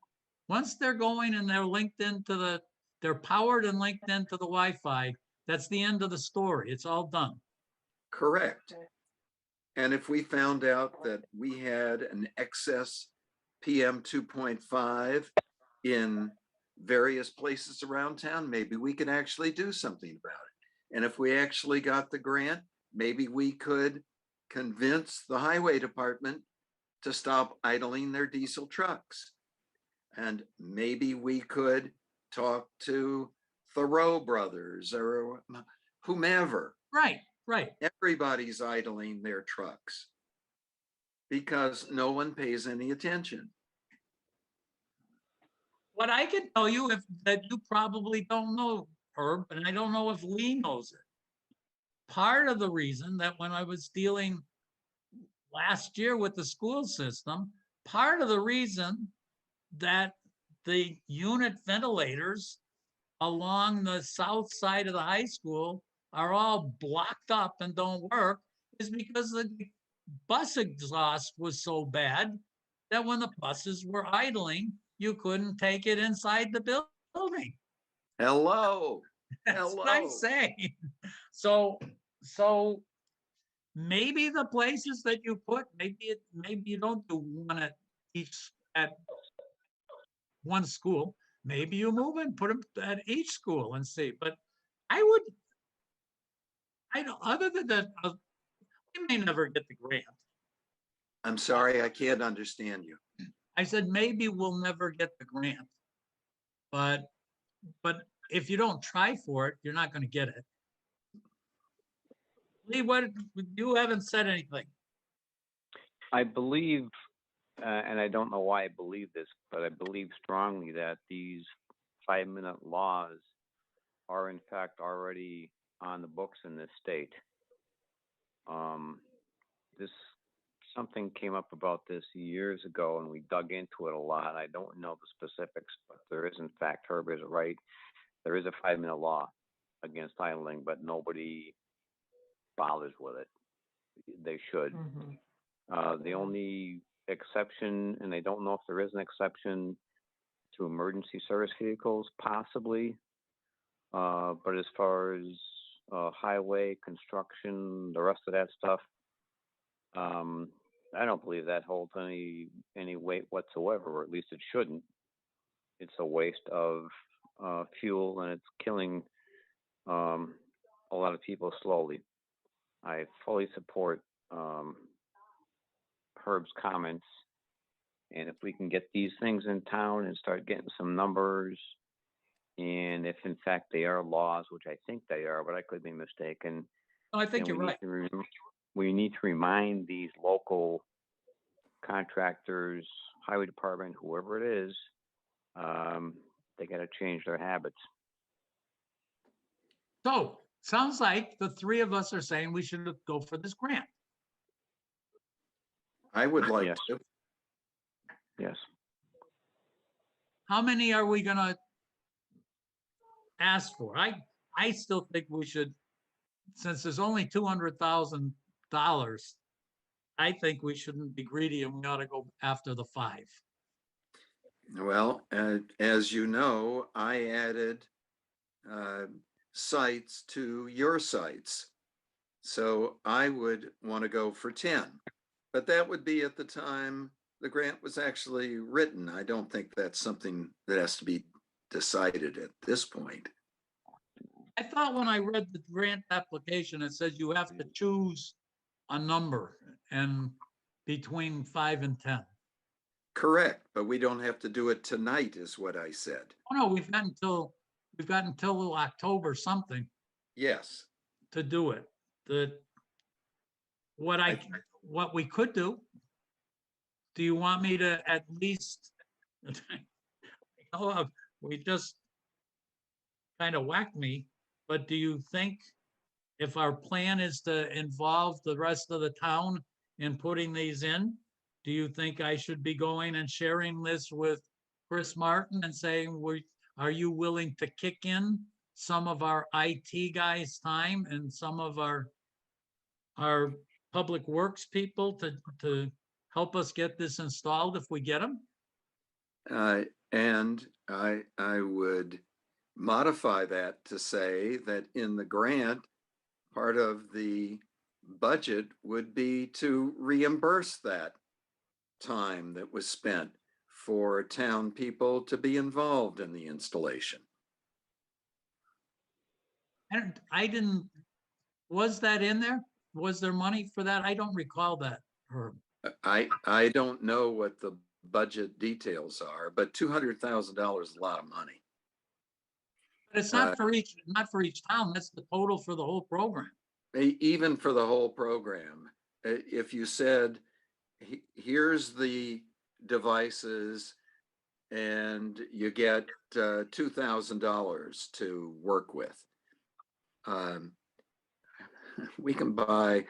and they're linked into they're powered and linked into the Wi-Fi, that's the end of the story. It's all done. Correct. And if we found out that we had an excess PM 2.5 in various places around town, maybe we could actually do something about it. And if we actually got the grant, maybe we could convince the highway department to stop idling their diesel trucks. And maybe we could talk to Thoreau Brothers or whomever. Right, right. Everybody's idling their trucks because no one pays any attention. What I can tell you that you probably don't know, Herb, and I don't know if Lee knows it. Part of the reason that when I was dealing last year with the school system, part of the reason that the unit ventilators along the south side of the high school are all blocked up and don't work is because the bus exhaust was so bad that when the buses were idling, you couldn't take it inside the building. Hello. That's what I'm Hello. saying. So maybe the places that you put, maybe you don't do one at one school. Maybe you move and put them at each school and see. But I don't, other than that, we may never get the grant. I'm sorry, I can't understand you. I said, maybe we'll never get the grant. But if you don't try for it, you're not going to get it. Lee, you haven't said anything. I believe, and I don't know why I believe this, but I believe strongly that these 5-minute laws are in fact already on the books in this state. Something came up about this years ago, and we dug into it a lot. I don't know the specifics, but there is, in fact, Herb is right. There is a 5-minute law against idling, but nobody bothers with it. They should. The only exception, and I don't know if there is an exception to emergency service vehicles, possibly. But as far as highway construction, the rest of that stuff, I don't believe that holds any weight whatsoever, or at least it shouldn't. It's a waste of fuel, and it's killing a lot of people slowly. I fully support Herb's comments, And if we can get these things in town and start getting some numbers, and if in fact they are laws, which I think they are, but I could be mistaken, No, I think then you're right. we need to remind these local contractors, highway department, whoever it is, they got to change their habits. So sounds like the three of us are saying we should go for this grant. I would like Yes. to. Yes. How many are we gonna ask for? I still think we should, since there's only $200,000, I think we shouldn't be greedy and we ought to go after the 5. Well, as you know, I added sites to your sites. So I would want to go for 10, but that would be at the time the grant was actually written. I don't think that's something that has to be decided at this point. I thought when I read the grant application, it says you have to choose a number and between 5 and 10. Correct, but we don't have to do it tonight, is what I said. Oh no, we've got until October something Yes, to do it. What we could do you want me to at least, oh, we just kind of whacked me, but do you think if our plan is to involve the rest of the town in putting these in, do you think I should be going and sharing this with Chris Martin and saying, are you willing to kick in some of our IT guys' time and some of our public works people to help us get this installed if we get them? and I would modify that to say that in the grant, part of the budget would be to reimburse that time that was spent for town people to be involved in the installation. And I didn't, was that in there? Was there money for that? I don't recall that, Herb. I don't know what the budget details are, but $200,000 is a lot of money. But it's not for each town. That's the total for the whole program. Even for the whole program, if you said, here's the devices and you get $2,000 to work with. We can buy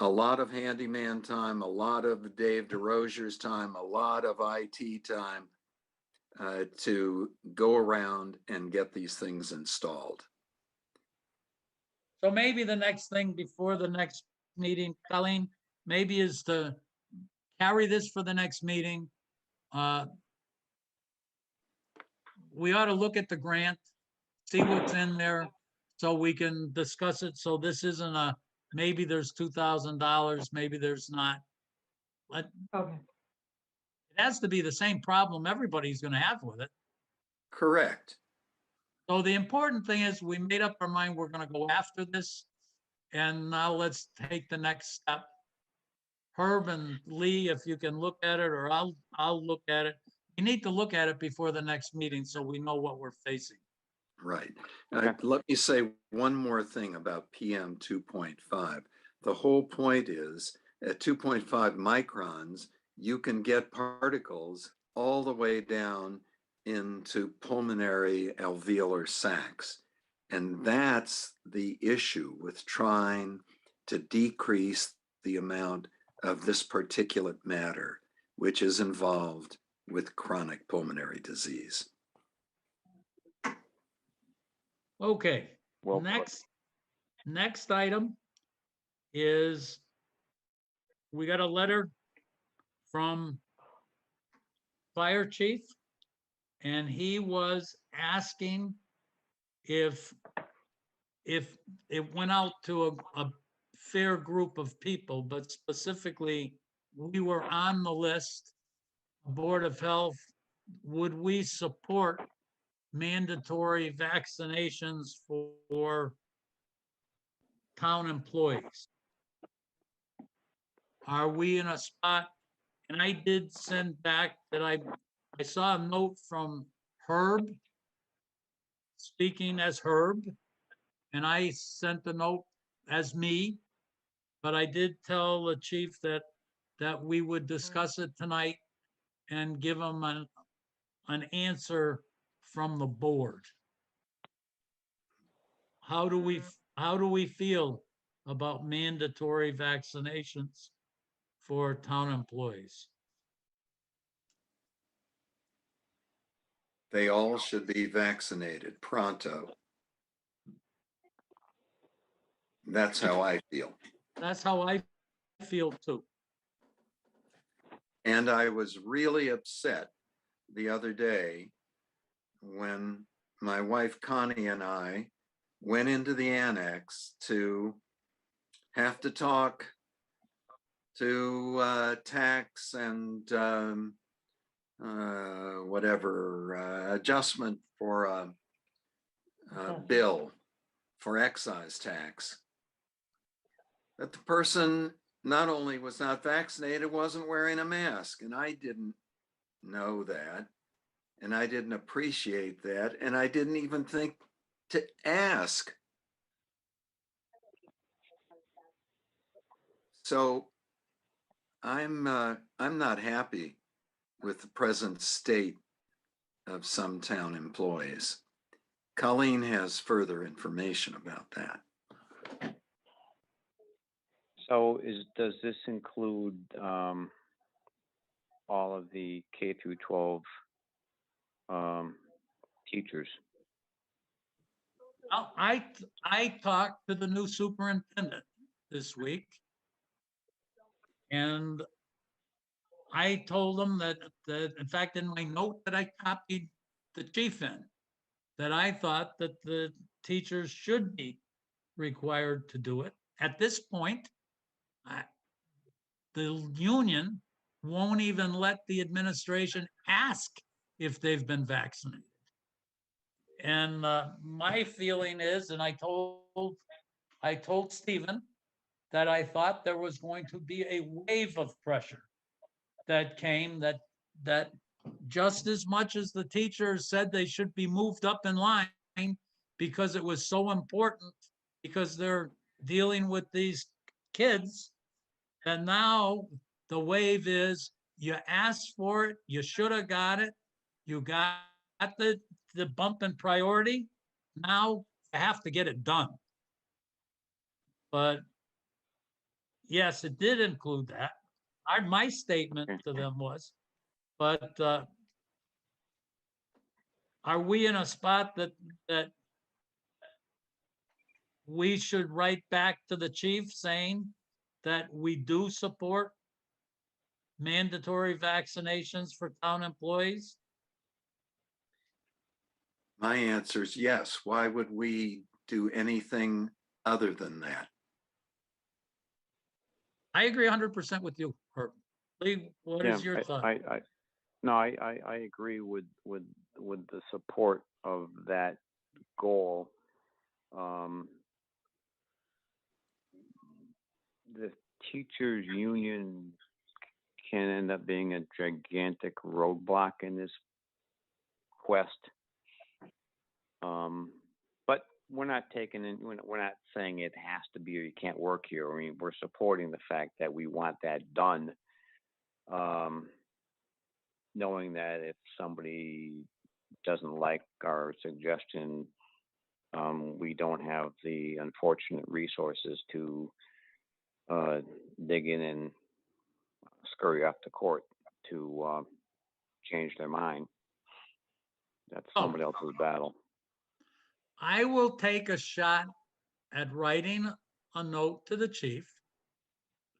a lot of handyman time, a lot of Dave DeRozier's time, a lot of IT time to go around and get these things installed. So maybe the next thing before the next meeting, Colleen, maybe is to carry this for the next meeting. We ought to look at the grant, see what's in there, so we can discuss it. So this isn't a, maybe there's $2,000, maybe there's not. But Okay. it has to be the same problem everybody's gonna have with it. Correct. So the important thing is we made up our mind, we're gonna go after this. And now let's take the next step. Herb and Lee, if you can look at it, or I'll look at it. We need to look at it before the next meeting so we know what we're facing. Right. Okay. Let me say one more thing about PM 2.5. The whole point is at 2.5 microns, you can get particles all the way down into pulmonary alveolar sacs. And that's the issue with trying to decrease the amount of this particulate matter, which is involved with chronic pulmonary disease. Okay, Well put. next item is we got a letter from Fire Chief, and he was asking if it went out to a fair group of people, but specifically we were on the list, Board of Health, would we support mandatory vaccinations for town employees? Are we in a spot And I did send back that I saw a note from Herb, speaking as Herb, and I sent the note as me, but I did tell the chief that we would discuss it tonight and give him an answer from the board. How do we feel about mandatory vaccinations for town employees? They all should be vaccinated pronto. That's how I feel. That's how I feel too. And I was really upset the other day when my wife Connie and I went into the annex to have to talk to tax and whatever adjustment for a bill for excise tax. That the person not only was not vaccinated, wasn't wearing a mask. And I didn't know that. And I didn't appreciate that. And I didn't even think to ask. So I'm not happy with the present state of some town employees. Colleen has further information about that. So does this include all of the K through 12 teachers? Well, I talked to the new superintendent this week. And I told him that in fact, in my note that I copied the chief in, that I thought that the teachers should be required to do it. At this point, the union won't even let the administration ask if they've been vaccinated. And my feeling is, and I told Stephen that I thought there was going to be a wave of pressure that came, that just as much as the teachers said they should be moved up in line because it was so important, because they're dealing with these kids. And now the wave is, you asked for it, you should have got it, you got the bump in priority, now you have to get it done. But yes, it did include that. My statement to them was, but are we in a spot that we should write back to the chief saying that we do support mandatory vaccinations for town employees? My answer is yes. Why would we do anything other than that? I agree 100% with you, Herb. Lee, what is your thought? I agree with the support of that goal. The teachers union can end up being a gigantic roadblock in this quest. But we're not saying it has to be or you can't work here. I mean, we're supporting the fact that we want that done. Knowing that if somebody doesn't like our suggestion, we don't have the unfortunate resources to dig in and scurry off to court to change their mind. That's somebody else's battle. I will take a shot at writing a note to the chief.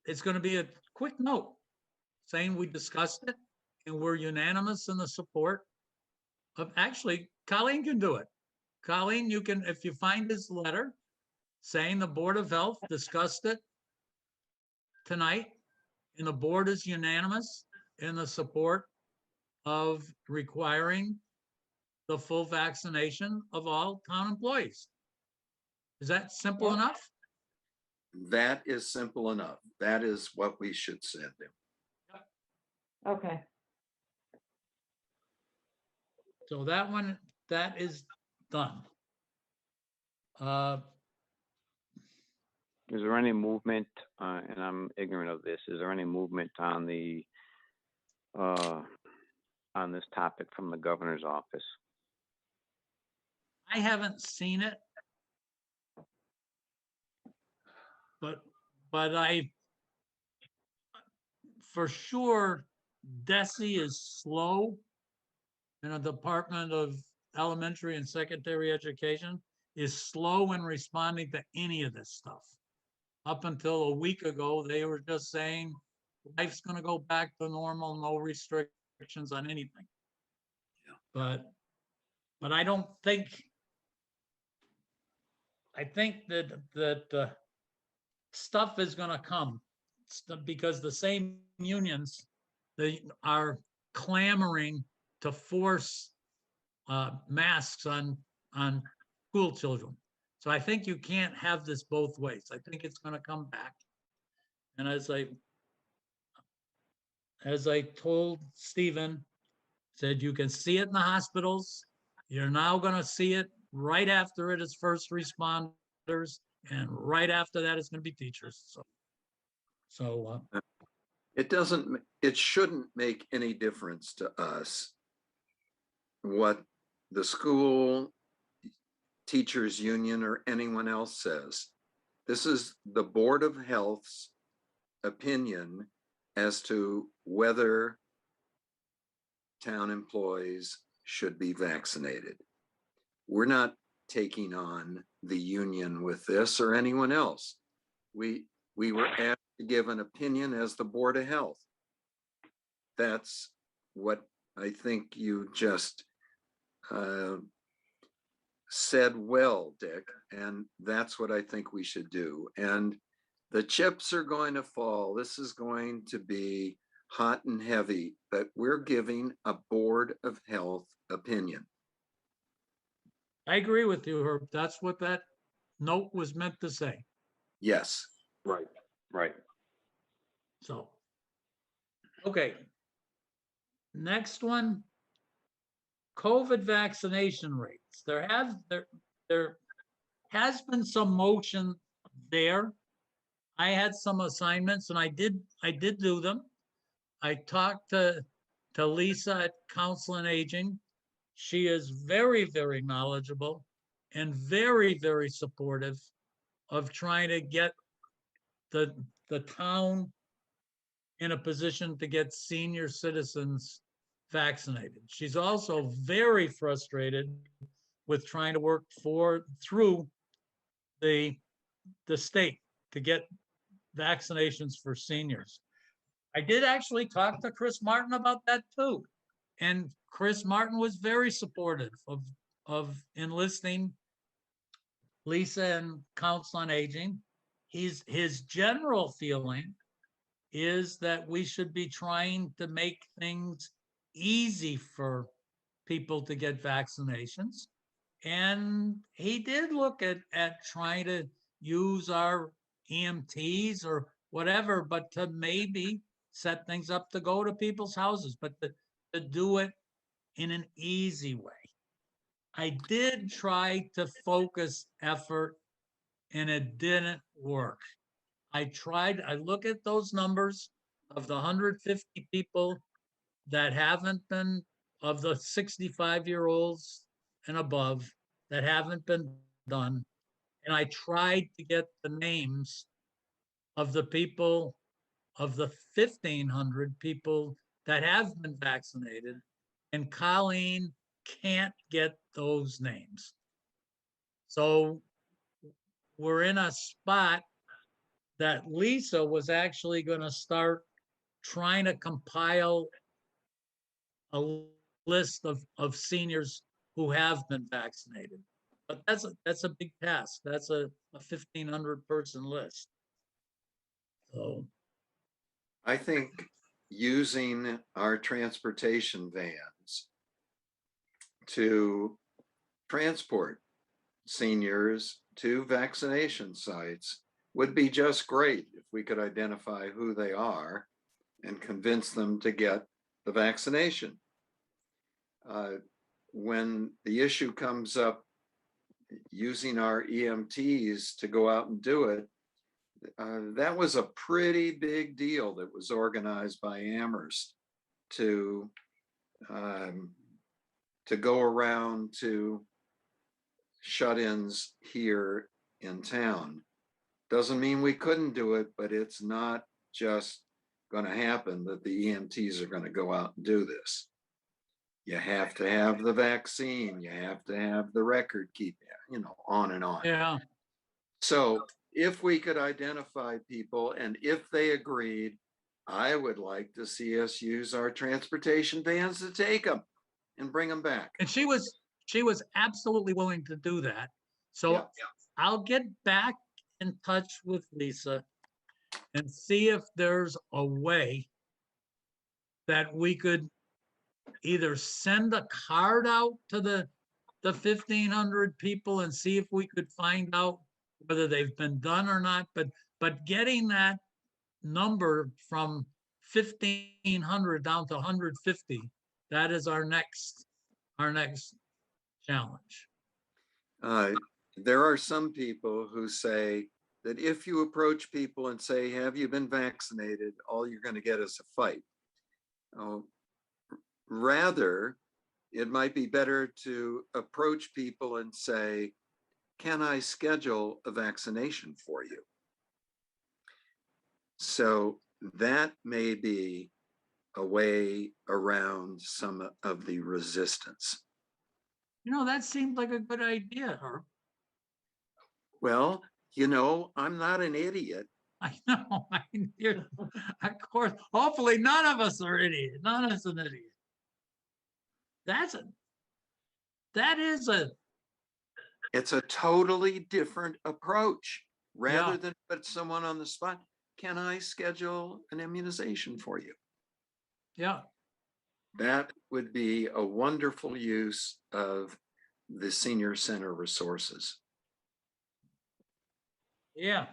It's going to be a quick note saying we discussed it and we're unanimous in the support of, actually, Colleen can do it. Colleen, you can, if you find his letter saying the Board of Health discussed it tonight and the board is unanimous in the support of requiring the full vaccination of all town employees. Is that simple enough? That is simple enough. That is what we should send him. Okay, So that one, that is done. Uh, Is there any movement, and I'm ignorant of this, is there any movement on on this topic from the governor's office? I haven't seen it. But I, for sure, DESI is slow. And the Department of Elementary and Secondary Education is slow in responding to any of this stuff. Up until a week ago, they were just saying life's going to go back to normal, no restrictions on anything. Yeah. But I don't think, I think that stuff is going to come because the same unions, they are clamoring to force masks on school children. So I think you can't have this both ways. I think it's going to come back. And as I told Stephen, said you can see it in the hospitals. You're now going to see it right after it is first responders, and right after that is going to be teachers. So it shouldn't make any difference to us what the school teachers union or anyone else says. This is the Board of Health's opinion as to whether town employees should be vaccinated. We're not taking on the union with this or anyone else. We were asked to give an opinion as the Board of Health. That's what I think you just said well, Dick, and that's what I think we should do. And the chips are going to fall. This is going to be hot and heavy, but we're giving a Board of Health opinion. I agree with you, Herb. That's what that note was meant to say. Yes. Right. Right. So, okay. Next one, COVID vaccination rates. There has been some motion there. I had some assignments and I did do them. I talked to Lisa at Council on Aging. She is very, very knowledgeable and very, very supportive of trying to get the town in a position to get senior citizens vaccinated. She's also very frustrated with trying to work through the state to get vaccinations for seniors. I did actually talk to Chris Martin about that too. And Chris Martin was very supportive of enlisting Lisa and Council on Aging. His general feeling is that we should be trying to make things easy for people to get vaccinations. And he did look at trying to use our EMTs or whatever, but to maybe set things up to go to people's houses, but to do it in an easy way. I did try to focus effort and it didn't work. I look at those numbers of the 150 people that haven't been, of the 65-year-olds and above that haven't been done. And I tried to get the names of the people, of the 1,500 people that have been vaccinated. And Colleen can't get those names. So we're in a spot that Lisa was actually going to start trying to compile a list of seniors who have been vaccinated. But that's a big task. That's a 1,500 person list. So I think using our transportation vans to transport seniors to vaccination sites would be just great if we could identify who they are and convince them to get the vaccination. When the issue comes up using our EMTs to go out and do it, that was a pretty big deal that was organized by Amherst to go around to shut-ins here in town. Doesn't mean we couldn't do it, but it's not just going to happen that the EMTs are going to go out and do this. You have to have the vaccine, you have to have the record keeping, on and on. Yeah, So if we could identify people and if they agreed, I would like to see us use our transportation vans to take them and bring them back. and she was absolutely willing to do that. So Yeah. I'll get back in touch with Lisa and see if there's a way that we could either send a card out to the 1,500 people and see if we could find out whether they've been done or not. But getting that number from 1,500 down to 150, that is our next challenge. There are some people who say that if you approach people and say, have you been vaccinated? All you're going to get is a fight. Rather, it might be better to approach people and say, can I schedule a vaccination for you? So that may be a way around some of the resistance. That seemed like a good idea, Herb. Well, I'm not an idiot. I know. Of course, hopefully none of us are idiots. None of us an idiot. It's a totally different approach. Rather Yeah. than put someone on the spot, can I schedule an immunization for you? Yeah. That would be a wonderful use of the senior center resources. Yeah.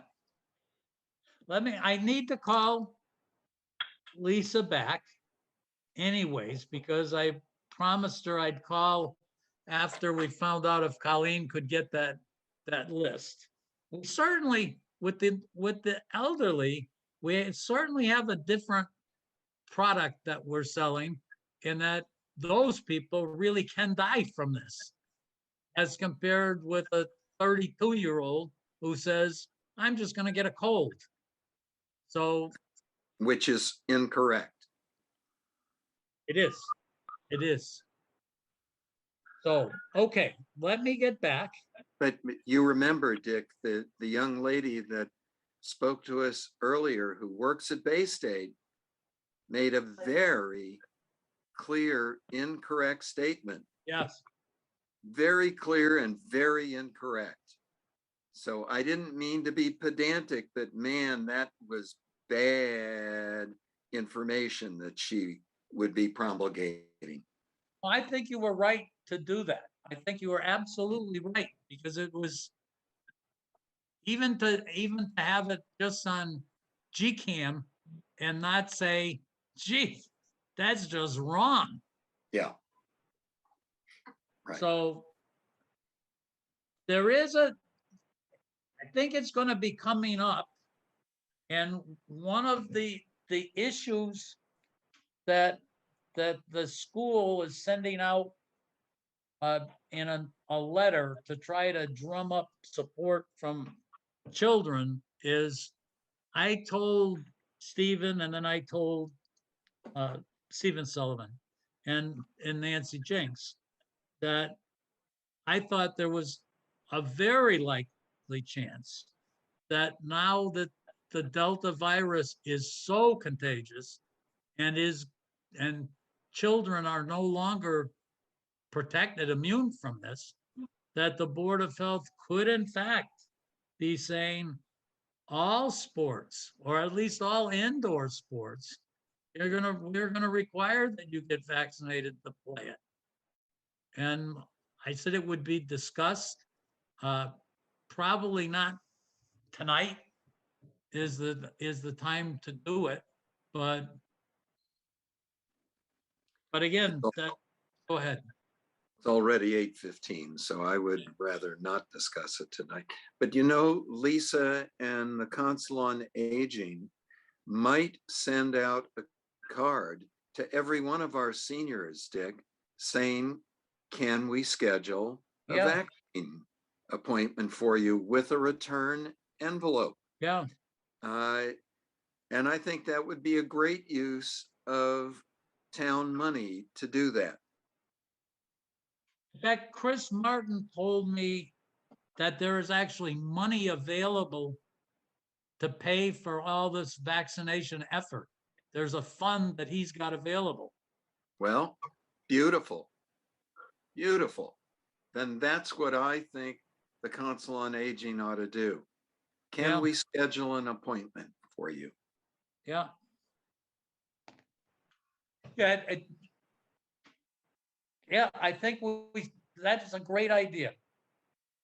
I need to call Lisa back anyways, because I promised her I'd call after we found out if Colleen could get that list. We certainly, with the elderly, we certainly have a different product that we're selling in that those people really can die from this, as compared with a 32-year-old who says, I'm just going to get a cold. So Which is incorrect. it is. So, okay, let me get back. But you remember, Dick, the young lady that spoke to us earlier who works at Bay State made a very clear, incorrect statement. Yes. Very clear and very incorrect. So I didn't mean to be pedantic, but man, that was bad information that she would be promulgating. I think you were right to do that. I think you were absolutely right, because it was even to have it just on GCAM and not say, gee, that's just wrong. Yeah. Right. So I think it's going to be coming up. And one of the issues that the school is sending out in a letter to try to drum up support from children is, I told Stephen, and then I told Stephen Sullivan and Nancy Jenks that I thought there was a very likely chance that now that the Delta virus is so contagious and children are no longer protected, immune from this, that the Board of Health could in fact be saying all sports, or at least all indoor sports, we're gonna require that you get vaccinated to play it. And I said it would be discussed. Probably not tonight is the time to do it, but But again, that, go ahead. It's already 8:15, so I would rather not discuss it tonight. But you know, Lisa and the Council on Aging might send out a card to every one of our seniors, Dick, saying, can we schedule a Yeah. vaccine appointment for you with a return envelope? Yeah, And I think that would be a great use of town money to do that. in fact, Chris Martin told me that there is actually money available to pay for all this vaccination effort. There's a fund that he's got available. Well, beautiful, beautiful. Then that's what I think the Council on Aging ought to do. Can Yeah. we schedule an appointment for you? Yeah. Yeah, yeah, I think that's a great idea.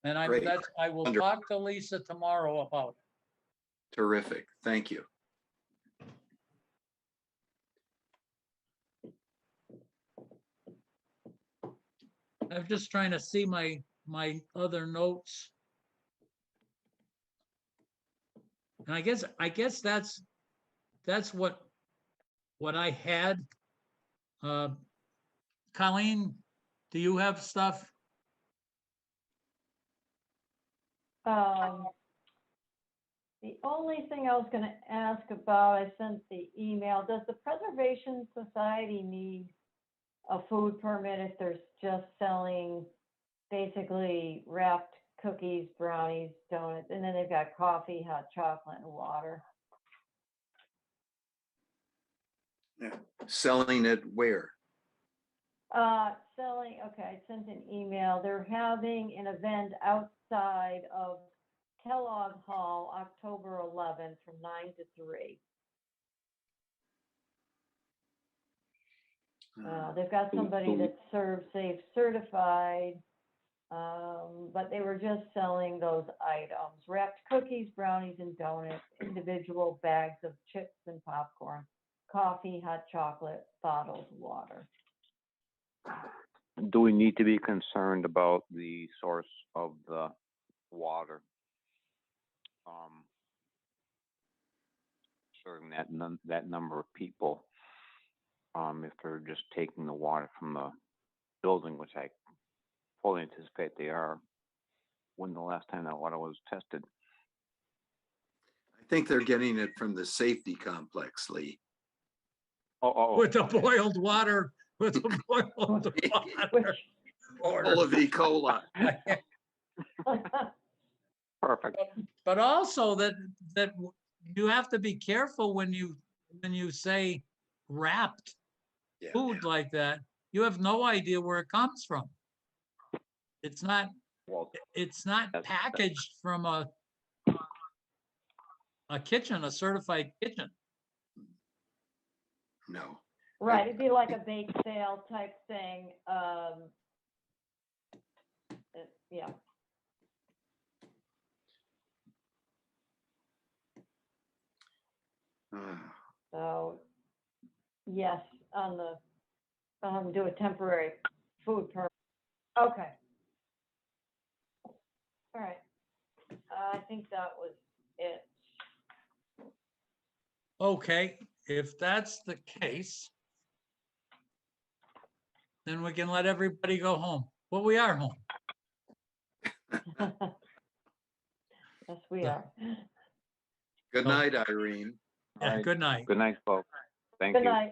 And Great. I will Wonderful. talk to Lisa tomorrow about it. Terrific. Thank you. I'm just trying to see my other notes. And I guess that's what I had. Colleen, do you have stuff? The only thing I was gonna ask about, I sent the email, does the Preservation Society need a food permit if they're just selling basically wrapped cookies, brownies, donuts, and then they've got coffee, hot chocolate, and water? Selling it where? Selling, okay, I sent an email. They're having an event outside of Kellogg Hall, October 11th from 9 to 3. They've got somebody that's serves safe certified, but they were just selling those items: wrapped cookies, brownies, and donuts, individual bags of chips and popcorn, coffee, hot chocolate, bottles of water. Do we need to be concerned about the source of the water? Serving that number of people, if they're just taking the water from the building, which I fully anticipate they are. When the last time that water was tested? I think they're getting it from the safety complex, Lee. Oh. With the boiled water, with the boiled water. Full of E. coli. Perfect. But also that you have to be careful when you say wrapped Yeah. food like that. You have no idea where it comes from. It's not Well, packaged from a kitchen, a certified kitchen. No. Right, it'd be like a bake sale type thing. Yeah. So, yes, on the, do a temporary food permit. Okay. All right. I think that was it. Okay, if that's the case, then we can let everybody go home. Well, we are home. Yes, we are. Good night, Irene. Yeah, good night. Good night, folks. Thank Good you. night.